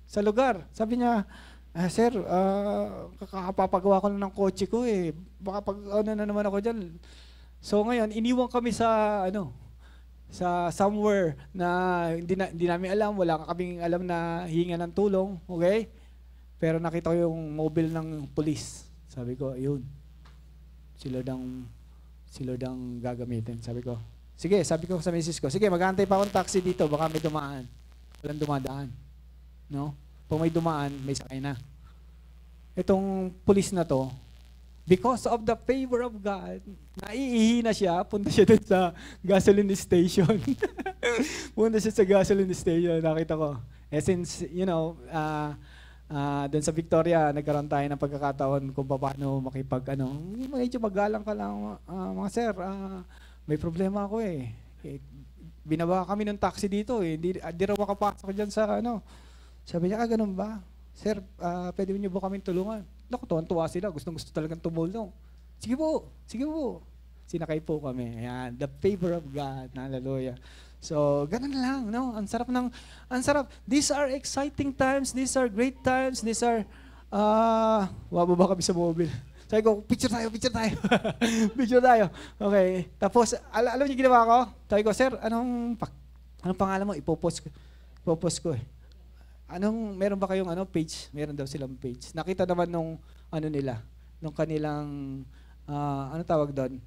sa lugar. Sabi niya, Sir, kakapapagawa ko na ng kotse ko eh. Baka pag na naman ako dyan. So ngayon, iniwan kami sa somewhere na hindi namin alam, wala kaming alam na hihinga ng tulong, okay? Pero nakita ko yung mobile ng police. Sabi ko, ayun. Si Lord ang gagamitin. Sabi ko, sige, sabi ko sa misis ko, sige, mag-aantay pa akong taxi dito, baka may dumaan. Walang dumadaan. No? Kung may dumaan, may sakay na. Itong police na to, because of the favor of God, naiihi na siya, punta siya dun sa gasoline station. Punta siya sa gasoline station, nakita ko. Since, dun sa Victoria, nagkaroon tayo ng pagkakataon kung paano medyo magalang ka lang, mga sir, may problema ako eh. Binawa kami ng taxi dito eh, di raw makapasok dyan sa Sabi niya, ganun ba? Sir, pwede niyo ba kami tulungan? Naku, tuwan-tuwa sila. Gustong-gusto talagang tumulong. Sige po. Sinakay po kami. Ayan, the favor of God. Hallelujah. So, ganun lang, no? Ang sarap. These are exciting times. These are great times. These are, wababa kami sa mobile. Sabi ko, picture tayo. Picture tayo. Okay. Tapos, alam niyo ginawa ko? Sabi ko, sir, anong pangalan mo? Ipopost ko eh. Meron ba kayong page? Meron daw silang page. Nakita naman nung kanilang, ano tawag doon?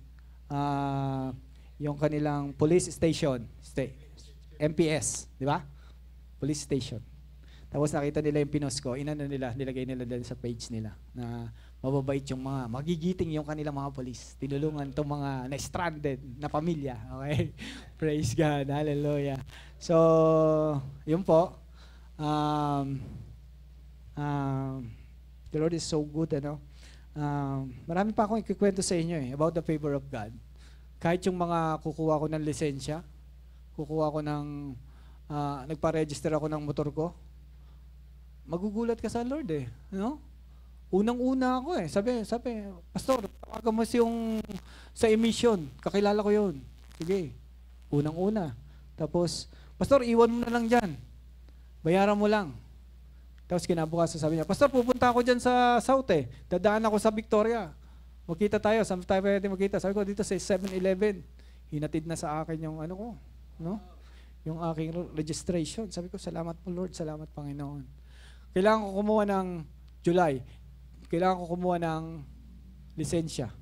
Yung kanilang police station. MPS, di ba? Police station. Tapos nakita nila yung pinost ko, nilagay nila din sa page nila na mababait yung mga, magigiting yung kanilang mga polis. Tinulungan itong mga na-stranded na pamilya. Okay? Praise God. Hallelujah. So, yun po. The Lord is so good, marami pa akong ikikwento sa inyo about the favor of God. Kahit yung mga kukuha ko ng lisensya, kukuha ko ng, nagpa-register ako ng motor ko, magugulat ka sa Lord eh. Unang-una ako eh. Sabi, Pastor, tawagan mo yung sa emission. Kakilala ko yun. Sige. Unang-una. Tapos, Pastor, iwan mo na lang dyan. Bayaran mo lang. Tapos kinabukasan sabi niya, Pastor, pupunta ako dyan sa South eh. Dadaan ako sa Victoria. Magkita tayo. Saan tayo pwede magkita? Sabi ko, dito sa 7-Eleven. Hinatid na sa akin yung yung aking registration. Sabi ko, salamat po Lord, salamat Panginoon. Kailangan ko kumuha ng July. Kailangan ko kumuha ng lisensya.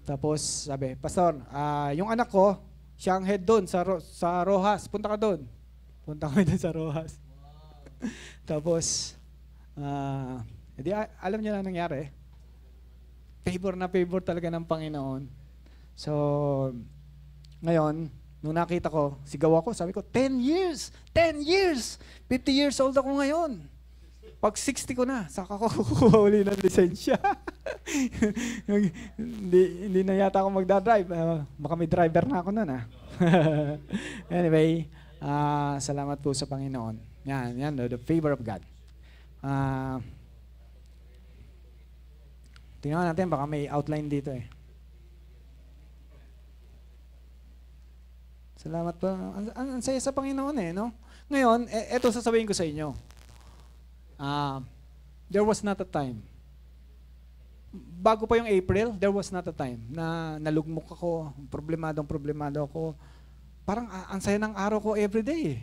Tapos sabi, Pastor, yung anak ko, siya ang head doon sa Rojas. Punta ka doon. Punta kami doon sa Rojas. Tapos, alam niyo na nangyari. Favor na favor talaga ng Panginoon. So, ngayon, nung nakita ko, sigaw ako, sabi ko, 10 years! 10 years! 50 years old ako ngayon. Pag 60 ko na, saka ko kukuha uli ng lisensya. hindi na yata ako magdadrive. Baka may driver na ako nun. Anyway, salamat po sa Panginoon. Yan, the favor of God. Tingnan natin, baka may outline dito eh. Salamat po. Ang saya sa Panginoon eh, Ngayon, eto sasabihin ko sa inyo. There was not a time. Bago pa yung April, there was not a time na nalugmok ako, problemado ako. Parang ang saya ng araw ko everyday eh.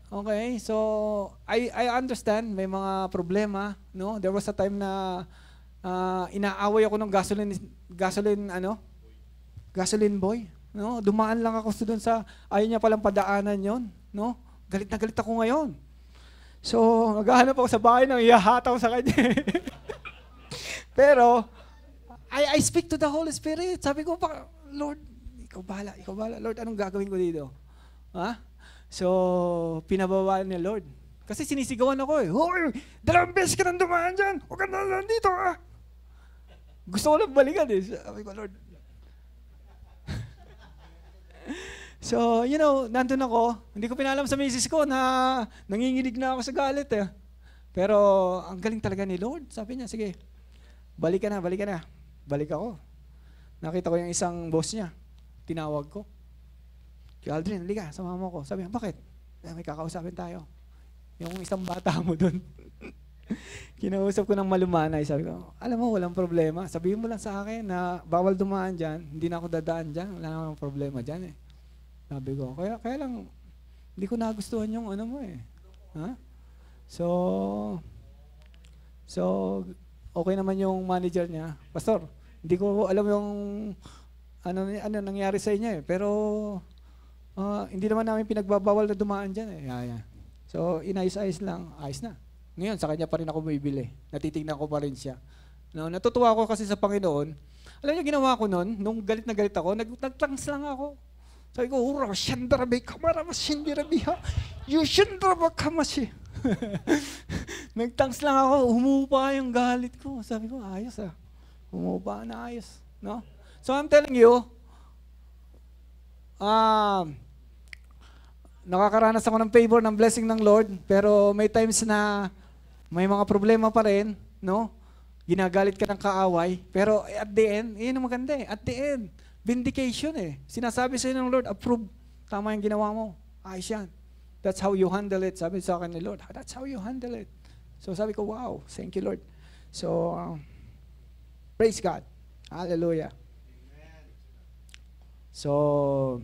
Okay, so I understand may mga problema, There was a time na inaaway ako ng gasoline boy. Dumaan lang ako doon sa ayaw niya palang padaanan yon, Galit na galit ako ngayon. So, maghahanap ako sa bahay nang ihahataw sa kanya. Pero I speak to the Holy Spirit. Sabi ko, Lord, ikaw bahala. Lord, anong gagawin ko dito? So, pinabawaan niya, Lord. Kasi sinisigawan ako eh. Hoy, 2 beses ka nang dumaan dyan. Huwag ka na nandito Gusto ko lang balikan eh. Sabi ko, Lord. So, nandun ako. Hindi ko pinalam sa misis ko na nanginginig na ako sa galit eh. Pero, ang galing talaga ni Lord. Sabi niya, sige, balik ka na. Balik ako. Nakita ko yung isang boss niya. Tinawag ko. Aldrin, halika, sama mo ko. Sabi niya, bakit? May kakausapin tayo. Yung isang bata mo dun. Kinausap ko ng malumanay. Sabi ko, alam mo, walang problema. Sabihin mo lang sa akin na bawal dumaan dyan. Hindi na ako dadaan dyan. Wala namang problema dyan eh. Sabi ko, kaya lang, hindi ko nagustuhan yung mo eh. So, okay naman yung manager niya. Pastor, hindi ko alam yung ano nangyari sa inyo eh. Pero, hindi naman namin pinagbabawal na dumaan dyan eh. Yeah. So, inayos-ayos lang. Ayos na. Ngayon, sa kanya pa rin ako bumibili. Natitignan ko pa rin siya. Natutuwa ako kasi sa Panginoon. Alam niyo, ginawa ko noon, nung galit na galit ako, nagtangs lang ako. Sabi ko, ura, shandarabi, kamarama, shindirabiha, yushandarabakamashi. Nagtangs lang ako, humupa yung galit ko. Sabi ko, ayos humupa na ayos. So I'm telling you, nakakaranas ako ng favor, ng blessing ng Lord, pero may times na may mga problema pa rin, Ginagalit ka ng kaaway, pero at the end, yun ang maganda eh, at the end, vindication eh. Sinasabi sa'yo ng Lord, approve. Tama yung ginawa mo. Ayos yan. That's how you handle it. Sabi sa akin ni Lord, that's how you handle it. So sabi ko, wow, thank you Lord. So, praise God. Hallelujah. So,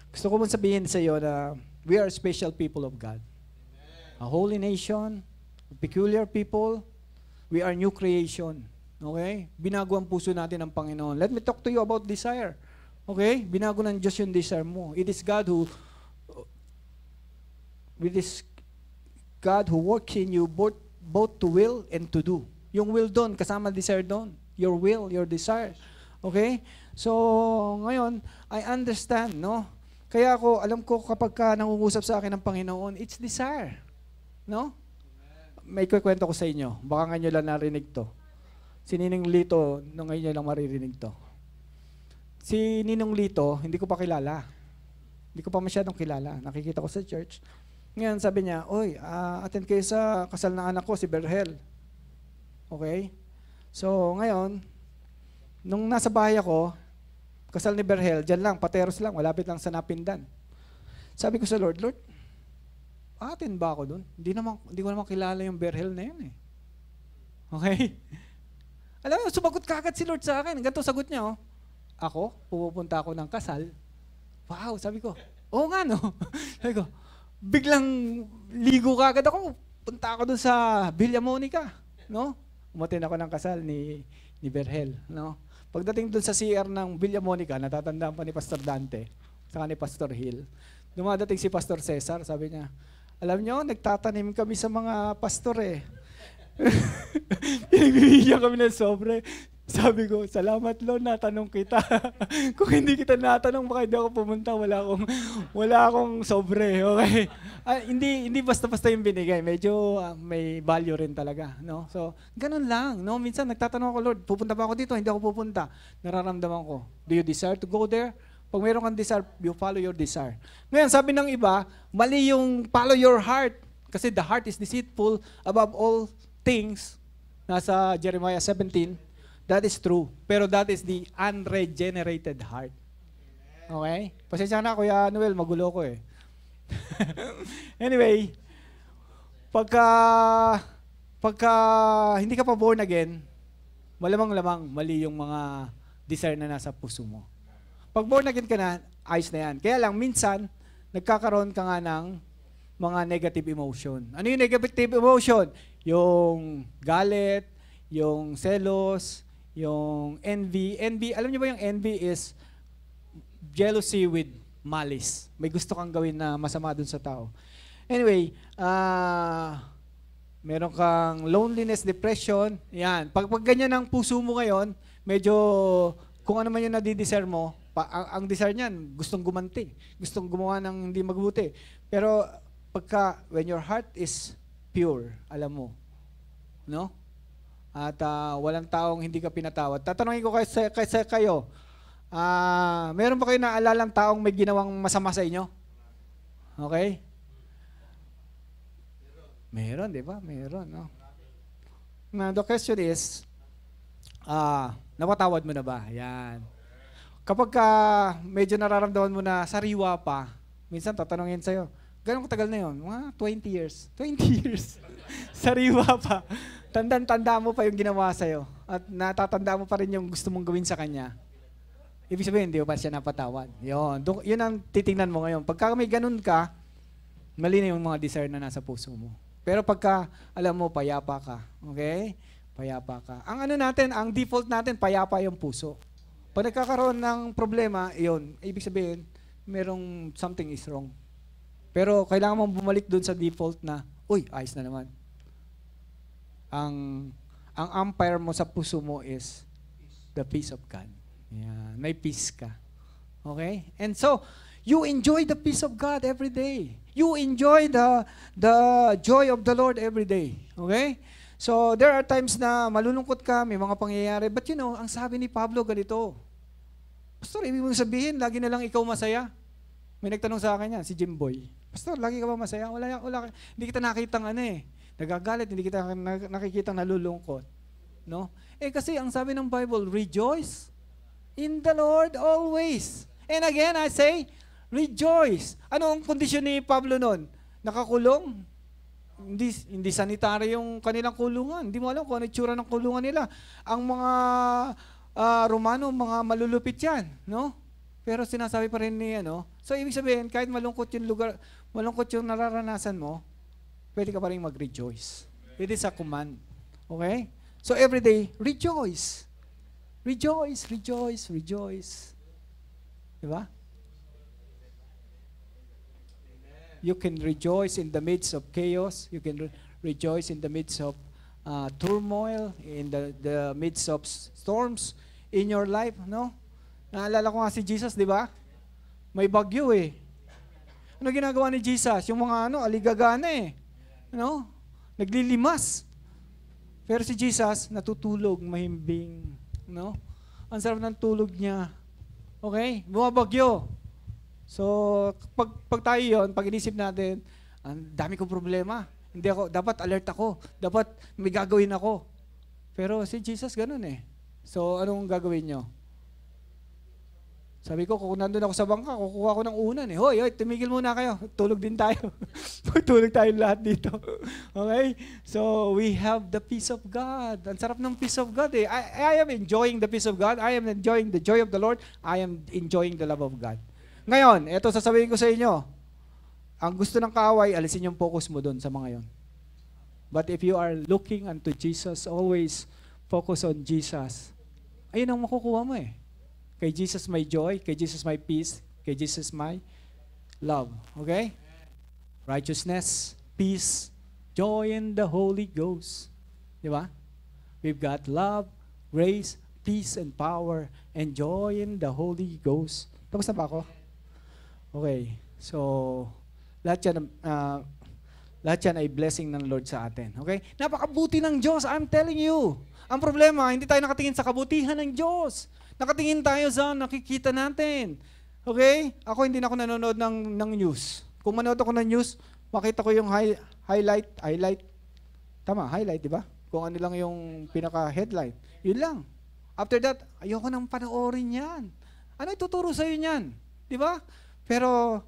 gusto ko mong sabihin sa iyo na we are special people of God. A holy nation, a peculiar people, we are new creation. Okay? Binago ang puso natin ng Panginoon. Let me talk to you about desire. Okay? Binago ng Diyos yung desire mo. It is God who works in you both to will and to do. Yung will doon, kasama desire doon. Your will, your desire. Okay? So, ngayon, I understand, no? Kaya alam ko kapag ka nangungusap sa akin ng Panginoon, it's desire. No? May kwento ko sa inyo. Baka nga nyo lang narinig to. Si Ninong Lito, ngayon nyo lang maririnig to. Si Ninong Lito, hindi ko pa kilala. Hindi ko pa masyadong kilala. Nakikita ko sa church. Ngayon, sabi niya, "Oy, attend kayo sa kasal ng anak ko, si Berhel." Okay? So, ngayon, nung nasa bahay ako, kasal ni Berhel, dyan lang, Pateros lang, malapit lang sa Napindan. Sabi ko sa Lord, attend ba ako dun? Hindi ko naman kilala yung Berhel na yun eh. Okay? Alam mo, sumagot kagad si Lord sa akin. Ganito sagot niya, oh. Ako, pupunta ako ng kasal. Wow, sabi ko, oo nga no. Sabi ko, biglang ligo kagad ako. Punta ako dun sa Villa Monica. No? Umatin ako ng kasal ni Berhel. No? Pagdating dun sa CR ng Villa Monica, natatandaan pa ni Pastor Dante, saka ni Pastor Hill. Dumadating si Pastor Cesar, sabi niya, alam nyo, nagtatanim kami sa mga pastor eh. Pinagbibigyan kami ng sobre. Sabi ko, salamat Lord, natanong kita. Kung hindi kita natanong, baka hindi ako pumunta. Wala akong sobre. Okay? Hindi basta-basta yung binigay. Medyo may value rin talaga. No? So, ganun lang. No? Minsan, nagtatanong ako, Lord, pupunta ba ako dito? Hindi ako pupunta. Nararamdaman ko, do you desire to go there? Pag mayroon kang desire, you follow your desire. Ngayon, sabi ng iba, mali yung follow your heart. Kasi the heart is deceitful above all things. Nasa Jeremiah 17. That is true. Pero that is the unregenerated heart. Okay? Pasensya na, Kuya Noel, magulo ko eh. Anyway, pagka hindi ka pa born again, malamang-lamang mali yung mga desire na nasa puso mo. Pag born again ka na, ayos na yan. Kaya lang, minsan, nagkakaroon ka nga ng mga negative emotion. Ano yung negative emotion? Yung galit, yung selos, yung envy. Envy, alam niyo ba yung envy is jealousy with malice. May gusto kang gawin na masama dun sa tao. Anyway, meron kang loneliness, depression. Yan. Pag ganyan ang puso mo ngayon, medyo kung ano man yung nadidesire mo, ang desire niyan, gustong gumanti. Gustong gumawa ng hindi mabuti. Pero when your heart is pure, alam mo, no? At walang taong hindi ka pinatawad. Tatanungin ko kayo, meron ba kayo naalalang taong may ginawang masama sa inyo? Okay? Meron, di ba? Meron, no? Now, the question is, napatawad mo na ba? Yan. Kapag medyo nararamdaman mo na sariwa pa, minsan tatanungin sa'yo, gano'ng katagal na yun? 20 years. 20 years. Sariwa pa. Tanda mo pa yung ginawa sa'yo. At natatanda mo pa rin yung gusto mong gawin sa kanya. Ibig sabihin, hindi mo pa siya napatawad. Yun ang titingnan mo ngayon. Pagka may ganun ka, mali na yung mga desire na nasa puso mo. Pero pagka, alam mo, payapa ka. Okay? Payapa ka. Ang default natin, payapa yung puso. Pag nagkakaroon ng problema, yun, ibig sabihin, merong something is wrong. Pero kailangan mong bumalik dun sa default na, uy, ayos na naman. Ang umpire mo sa puso mo is the peace of God. Yeah, may peace ka. Okay? And so, you enjoy the peace of God every day. You enjoy the joy of the Lord every day. Okay? So, there are times na malulungkot ka, may mga pangyayari. But you know, ang sabi ni Pablo ganito, Pastor, ibig mong sabihin, lagi na lang ikaw masaya. May nagtanong sa akin yan, si Jimboy. Pastor, lagi ka ba masaya? Wala, hindi kita nakitang nagagalit, hindi kita nakikitang nalulungkot. No? Kasi ang sabi ng Bible, rejoice in the Lord always. And again, I say, rejoice. Ano ang kondisyon ni Pablo noon? Nakakulong? Hindi sanitary yung kanilang kulungan. Hindi mo alam kung ano itsura ng kulungan nila. Ang mga Romano, mga malulupit yan, no? Pero sinasabi pa rin ni So ibig sabihin, kahit malungkot yung lugar, malungkot yung nararanasan mo, pwede ka pa rin mag-rejoice. It is a command. Okay? So every day, rejoice. Rejoice, rejoice, rejoice. Diba? You can rejoice in the midst of chaos. You can rejoice in the midst of turmoil, in the midst of storms in your life, no? Naalala ko nga si Jesus, di ba? May bagyo eh. Ano ginagawa ni Jesus? Yung mga aligagana eh. No? Naglilimas. Pero si Jesus, natutulog, mahimbing. No? Ang sarap ng tulog niya. Okay? Bumabagyo. So, pag tayo yun, pag inisip natin, ang dami kong problema. Dapat alert ako. Dapat may gagawin ako. Pero si Jesus ganun eh. So, anong gagawin nyo? Sabi ko, kung nandun ako sa bangka, kukuha ko ng unan eh. Hoy, tumigil muna kayo. Tulog din tayo. Tulog tayo lahat dito. Okay? So, we have the peace of God. Ang sarap ng peace of God eh. I am enjoying the peace of God. I am enjoying the joy of the Lord. I am enjoying the love of God. Ngayon, eto sasabihin ko sa inyo. Ang gusto ng kaaway, alisin yung focus mo doon sa mga yon. But if you are looking unto Jesus, always focus on Jesus. Ayun ang makukuha mo eh. Kay Jesus my joy, kay Jesus my peace, kay Jesus my love. Okay? Righteousness, peace, joy in the Holy Ghost. Di ba? We've got love, grace, peace, and power, and joy in the Holy Ghost. Tapos na ba ako? Okay. So, lahat yan ay blessing ng Lord sa atin. Okay? Napakabuti ng Diyos, I'm telling you. Ang problema, hindi tayo nakatingin sa kabutihan ng Diyos. Nakatingin tayo sa nakikita natin. Okay? Ako hindi na ako nanonood ng news. Kung manood ako ng news, makita ko yung highlight. Tama, highlight, di ba? Kung ano lang yung pinaka-headline. Yun lang. After that, ayoko nang panoorin yan. Ano ituturo sa'yo niyan? Di ba? Pero,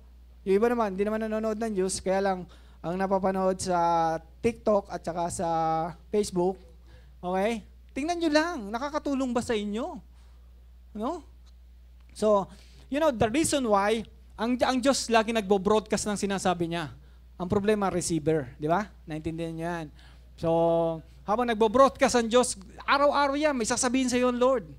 yung iba naman, hindi naman nanonood ng news, kaya lang, ang napapanood sa TikTok at saka sa Facebook, okay? Tingnan nyo lang, nakakatulong ba sa inyo? No? So, the reason why, ang Diyos lagi nagbo-broadcast ng sinasabi niya. Ang problema, receiver. Di ba? Naintindihan niyo yan. So, habang nagbo-broadcast ang Diyos, araw-araw yan, may sasabihin sa iyo ang Lord.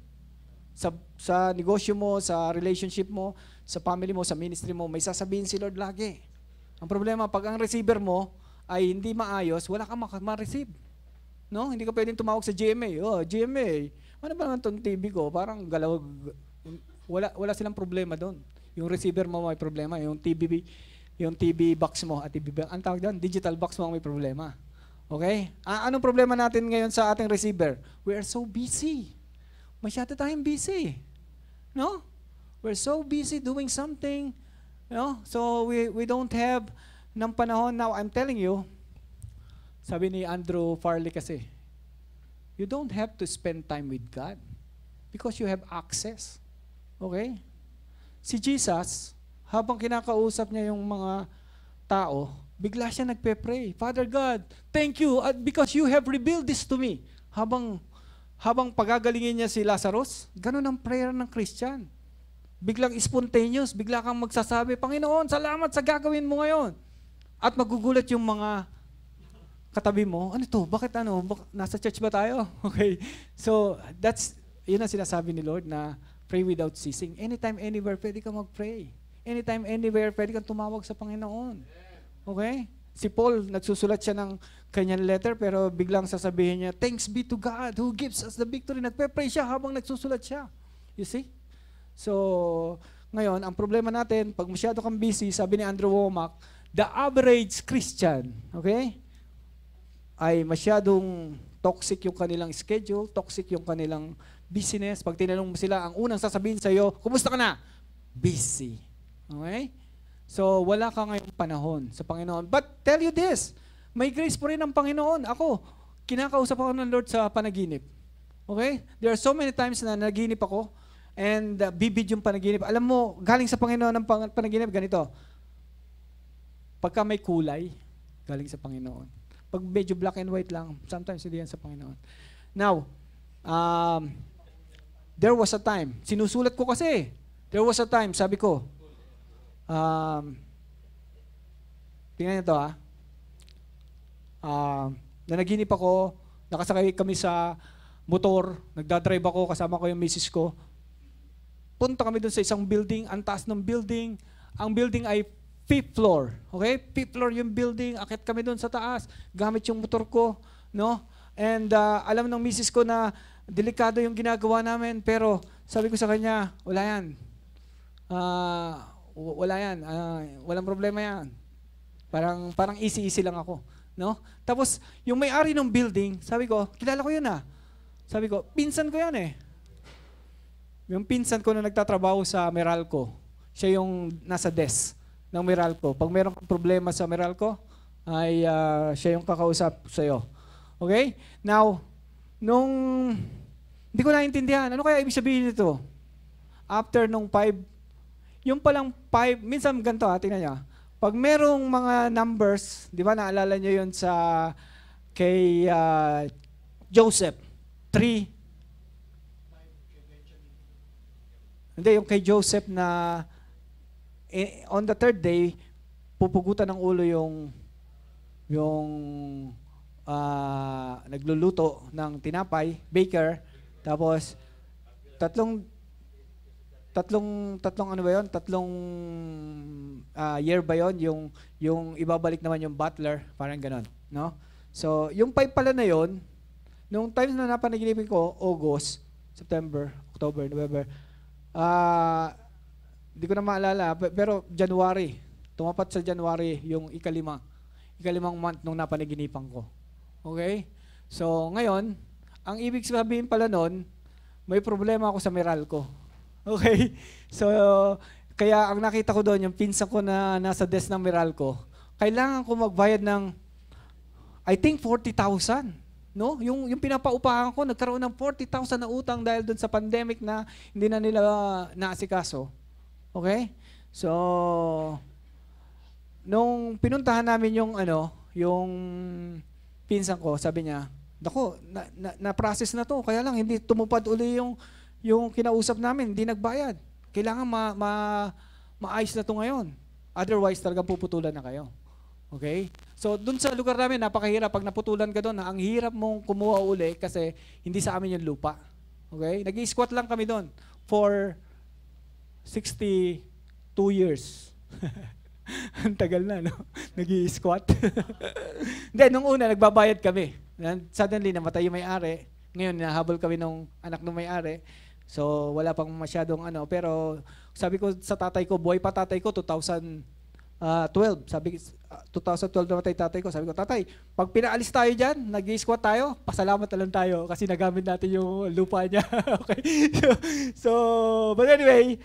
Sa negosyo mo, sa relationship mo, sa family mo, sa ministry mo, may sasabihin si Lord lagi. Ang problema, pag ang receiver mo ay hindi maayos, wala kang ma-receive. No? Hindi ka pwedeng tumawag sa GMA. Oh, GMA, ano ba naman itong TV ko? Parang galaw, wala silang problema doon. Yung receiver mo may problema, yung TV box mo at ang tawag doon, digital box mo may problema. Okay? Anong problema natin ngayon sa ating receiver? We are so busy. Masyado tayong busy. No? We're so busy doing something. No? So we don't have ng panahon. Now, I'm telling you, sabi ni Andrew Farley kasi, you don't have to spend time with God because you have access. Okay? Si Jesus, habang kinakausap niya yung mga tao, bigla siya nagpe-pray. Father God, thank you because you have revealed this to me. Habang pagagalingin niya si Lazarus, ganun ang prayer ng Christian. Biglang spontaneous, bigla kang magsasabi, Panginoon, salamat sa gagawin mo ngayon. At magugulat yung mga katabi mo, ano to? Bakit nasa church ba tayo? Okay. So, yun ang sinasabi ni Lord na pray without ceasing. Anytime, anywhere, pwede kang mag-pray. Anytime, anywhere, pwede kang tumawag sa Panginoon. Okay? Si Paul, nagsusulat siya ng kanyang letter, pero biglang sasabihin niya, thanks be to God who gives us the victory. Nagpe-pray siya habang nagsusulat siya. You see? So, ngayon, ang problema natin, pag masyado kang busy, sabi ni Andrew Womack, the average Christian, okay, ay masyadong toxic yung kanilang schedule, toxic yung kanilang business. Pag tinanong mo sila, ang unang sasabihin sa iyo, kumusta ka na? Busy. Okay? So, wala ka ngayong panahon sa Panginoon. But tell you this, may grace po rin ng Panginoon. Ako, kinakausap ako ng Lord sa panaginip. Okay? There are so many times na naginip ako and vivid yung panaginip. Alam mo, galing sa Panginoon ng panaginip, ganito. Pagka may kulay, galing sa Panginoon. Pag medyo black and white lang, sometimes hindi yan sa Panginoon. Now, there was a time, sinusulat ko kasi, there was a time, sabi ko, tingnan niyo to nanaginip ako, nakasakay kami sa motor, nagdadrive ako, kasama ko yung misis ko. Punta kami dun sa isang building, ang taas ng building. Ang building ay 5th floor. Okay? 5th floor yung building, akit kami dun sa taas, gamit yung motor ko, no? And alam ng misis ko na delikado yung ginagawa namin, pero sabi ko sa kanya, wala yan. Wala yan. Walang problema yan. Parang easy-easy lang ako. No? Tapos, yung may-ari ng building, sabi ko, kilala ko yun Sabi ko, pinsan ko yan Yung pinsan ko na nagtatrabaho sa Meralco, siya yung nasa desk ng Meralco. Pag meron kang problema sa Meralco, ay siya yung kakausap sa'yo. Okay? Now, hindi ko naintindihan, ano kaya ibig sabihin nito? After nung 5, yung palang 5, minsan ganito tingnan niya. Pag merong mga numbers, di ba naalala niyo yun kay Joseph, 3. Hindi, yung kay Joseph na on the 3rd day, pupugutan ng ulo yung nagluluto ng tinapay, baker, tapos tatlong ano ba yun? Tatlong year ba yun? Yung ibabalik naman yung butler, parang ganon, no? So, yung 5 pala na yun, nung times na napanaginipan ko, August, September, October, November, hindi ko na maalala, pero January, tumapat sa January yung ikalimang month nung napanaginipan ko. Okay? So, ngayon, ang ibig sabihin pala nun, may problema ako sa Meralco. Okay? So, kaya ang nakita ko doon, yung pinsan ko na nasa desk ng Meralco, kailangan ko magbayad ng, I think, 40,000. No? Yung pinapaupahan ko, nagkaroon ng 40,000 na utang dahil doon sa pandemic na hindi na nila naasikaso. Okay? So, nung pinuntahan namin yung pinsan ko, sabi niya, "Nako, na-process na to, kaya lang hindi tumupad uli yung kinausap namin, hindi nagbayad. Kailangan maayos na to ngayon. Otherwise, talagang puputulan na kayo." Okay? So, dun sa lugar namin, napakahirap. Pag naputulan ka doon, ang hirap mong kumuha uli kasi hindi sa amin yung lupa. Okay? Nag-i-squat lang kami doon for 62 years. Ang tagal na, no? Nag-i-squat. Hindi, nung una, nagbabayad kami. Suddenly, namatay yung may-ari. Ngayon, nahabol kami nung anak ng may-ari. So, wala pang masyadong pero sabi ko sa tatay ko, buhay pa tatay ko, 2012. Sabi, 2012 namatay tatay ko. Sabi ko, tatay, pag pinaalis tayo dyan, nag-i-squat tayo, pasalamat na lang tayo kasi nagamit natin yung lupa niya. Okay? So, but anyway,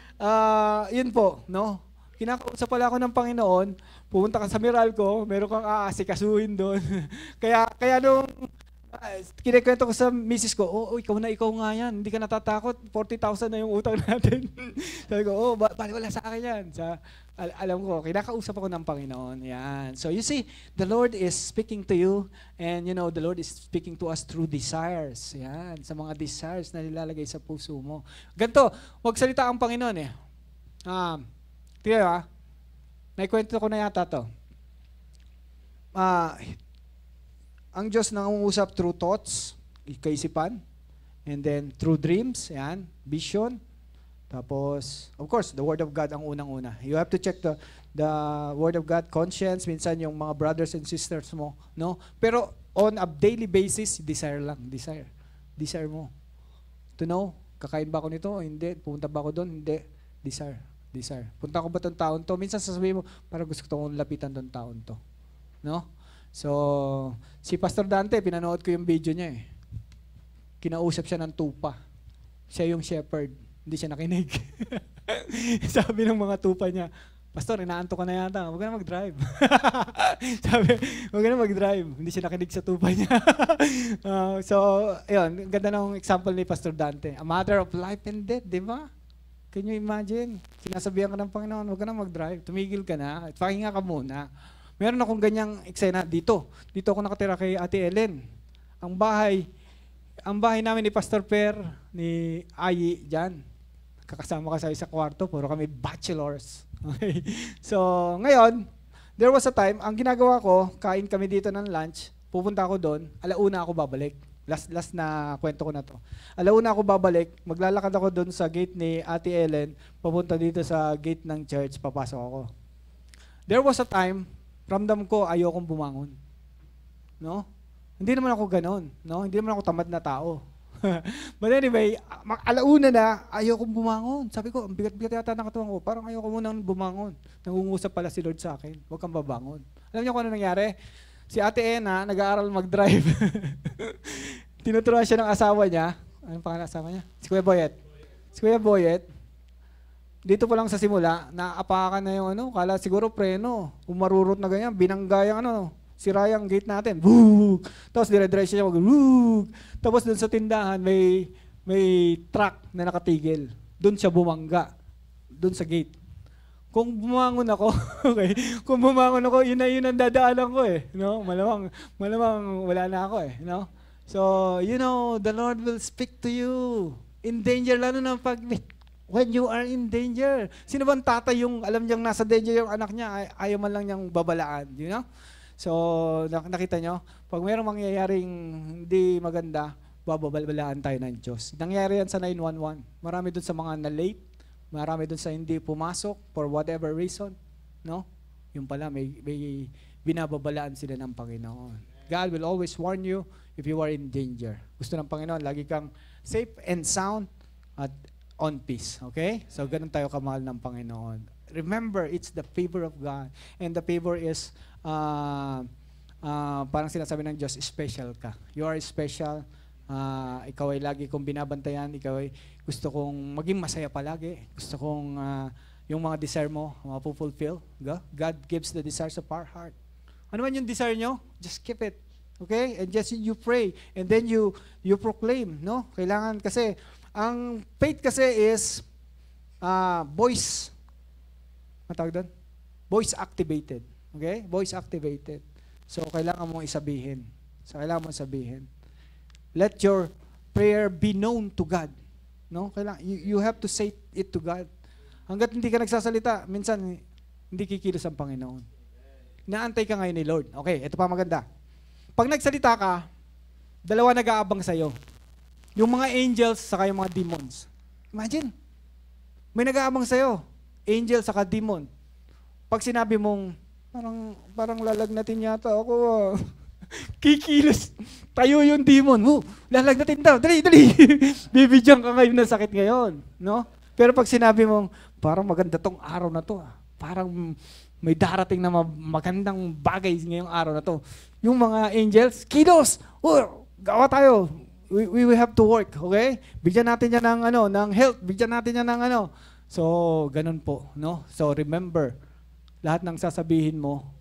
yun po, no? Kinakausap pala ako ng Panginoon, pumunta ka sa Meralco, meron kang aasikasuhin doon. kaya nung kinikwento ko sa misis ko, ikaw nga yan, hindi ka natatakot, 40,000 na yung utang natin. Sabi ko, bali wala sa akin yan. Alam ko, kinakausap ako ng Panginoon. Yan. So you see, the Lord is speaking to you, and you know, the Lord is speaking to us through desires. Yan, sa mga desires na nilalagay sa puso mo. Ganito, wag salita ang Panginoon tingnan ba? Naikwento ko na yata to. Ang Diyos nangungusap through thoughts, kaisipan, and then through dreams, yan, vision. Tapos, of course, the Word of God ang unang-una. You have to check the Word of God, conscience, minsan yung mga brothers and sisters mo, no? Pero on a daily basis, desire lang, desire. Desire mo. To know, kakain ba ako nito o hindi? Pumunta ba ako doon? Hindi. Desire. Punta ko ba tong taon to? Minsan sasabihin mo, parang gusto ko lapitan tong taon to. No? So, si Pastor Dante, pinanood ko yung video niya Kinausap siya ng tupa. Siya yung shepherd. Hindi siya nakinig. Sabi ng mga tupa niya, Pastor, inaanto ka na yata. Huwag ka na mag-drive. Sabi, huwag ka na mag-drive. Hindi siya nakinig sa tupa niya. So, ayun, ganda ng example ni Pastor Dante. A matter of life and death, di ba? Can you imagine? Sinasabihan ka ng Panginoon, huwag ka na mag-drive. Tumigil ka na. At pahinga ka muna. Meron akong ganyang eksena dito. Dito ako nakatira kay Ate Ellen. Ang bahay namin ni Pastor Per, ni Ayi, dyan. Kakasama ka sa kwarto, puro kami bachelors. Okay? So, ngayon, there was a time, ang ginagawa ko, kain kami dito ng lunch, pupunta ako doon, 1:00 ako babalik. Last na kwento ko na to. 1:00 ako babalik, maglalakad ako doon sa gate ni Ate Ellen, papunta dito sa gate ng church, papasok ako. There was a time, ramdam ko ayokong bumangon. No? Hindi naman ako ganoon, no? Hindi naman ako tamad na tao. But anyway, 1:00 na, ayokong bumangon. Sabi ko, ang bigat-bigat yata ng katawan ko, parang ayoko munang bumangon. Nangungusap pala si Lord sa akin, huwag kang babangon. Alam niyo kung ano nangyari? Si Ate Ena, nag-aaral mag-drive. Tinuturuan siya ng asawa niya. Anong pangalan asawa niya? Si Kuya Boyet. Si Kuya Boyet, dito pa lang sa simula, naapakan na yung kala siguro preno. Umarurot na ganyan, binanggayang sira yung gate natin. Boog! Tapos dire-diretso siya mag-boog! Tapos doon sa tindahan, may truck na nakatigil. Doon siya bumangga. Doon sa gate. Kung bumangon ako, okay, kung bumangon ako, yun ang dadaanan ko eh. No? Malamang wala na ako eh. No? So, the Lord will speak to you. In danger, lalo na when you are in danger. Sino bang tatay yung alam niyang nasa danger yung anak niya, ayaw man lang niyang babalaan. You know? So, nakita nyo, pag mayroong mangyayaring hindi maganda, bababalaan tayo ng Diyos. Nangyari yan sa 911. Marami dun sa mga na-late, marami dun sa hindi pumasok for whatever reason. No? Yung pala, may binababalaan sila ng Panginoon. God will always warn you if you are in danger. Gusto ng Panginoon, lagi kang safe and sound at on peace. Okay? So, ganun tayo kamahal ng Panginoon. Remember, it's the favor of God. And the favor is parang sinasabi ng Diyos, special ka. You are special. Ikaw ay lagi kong binabantayan. Ikaw ay gusto kong maging masaya palagi. Gusto kong yung mga desire mo, mapufulfill. God gives the desires of our heart. Ano man yung desire nyo, just keep it. Okay? And just you pray. And then you proclaim. No? Kailangan kasi, ang faith kasi is voice. Ano tawag doon? Voice activated. Okay? Voice activated. So, kailangan mong isabihin. Let your prayer be known to God. No? You have to say it to God. Hanggat hindi ka nagsasalita, minsan hindi kikilos ang Panginoon. Naantay ka ngayon ni Lord. Okay, ito pa maganda. Pag nagsalita ka, dalawa nag-aabang sa'yo. Yung mga angels saka yung mga demons. Imagine, may nag-aabang sa'yo. Angel saka demon. Pag sinabi mong, parang lalagnatin yata ako. Kikilos. Tayo yung demon. Lalagnatin daw. Dali. Bibigyan ka ngayon ng sakit ngayon. No? Pero pag sinabi mong, parang maganda tong araw na to. Parang may darating na magandang bagay ngayong araw na to. Yung mga angels, kilos. Gawa tayo. We have to work. Okay? Bigyan natin yan ng health. Bigyan natin yan ng So, ganun po. No? So, remember, lahat ng sasabihin mo,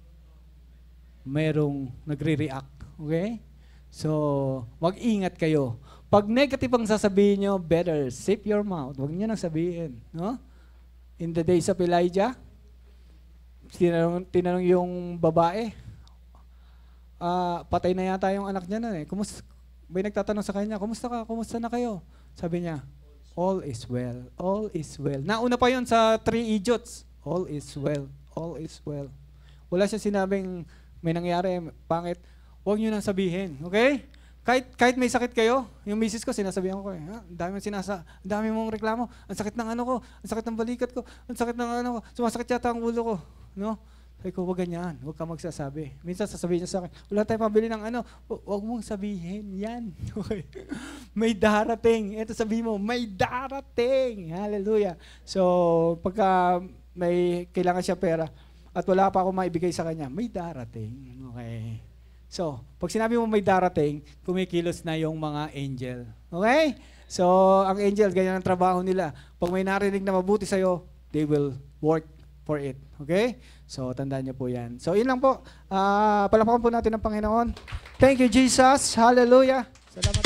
mayroong nagre-react. Okay? So, mag-ingat kayo. Pag negative ang sasabihin nyo, better save your mouth. Huwag nyo nang sabihin. No? In the days of Elijah, tinanong yung babae, patay na yata yung anak niya na eh. May nagtatanong sa kanya, kumusta ka? Kumusta na kayo? Sabi niya, all is well. All is well. Nauna pa yun sa 3 idiots. All is well. All is well. Wala siya sinabing may nangyari, pangit. Huwag nyo nang sabihin. Okay? Kahit may sakit kayo, yung misis ko, sinasabihan ko eh, ang dami mong reklamo, ang sakit ng ko, ang sakit ng balikat ko, ang sakit ng ko, sumasakit yata ang ulo ko. No? Sabi ko, huwag ganyan, huwag ka magsasabi. Minsan sasabihin niya sa akin, wala tayong pabili ng huwag mong sabihin yan. Okay? May darating. Ito sabihin mo, may darating. Hallelujah. So, pagka may kailangan siya pera at wala pa ako maibigay sa kanya, may darating. Okay? So, pag sinabi mo may darating, kumikilos na yung mga angel. Okay? So, ang angel, ganyan ang trabaho nila. Pag may narinig na mabuti sa'yo, they will work for it. Okay? So, tandaan niyo po yan. So, yun lang po. Palakpakan po natin ang Panginoon. Thank you, Jesus. Hallelujah. Salamat.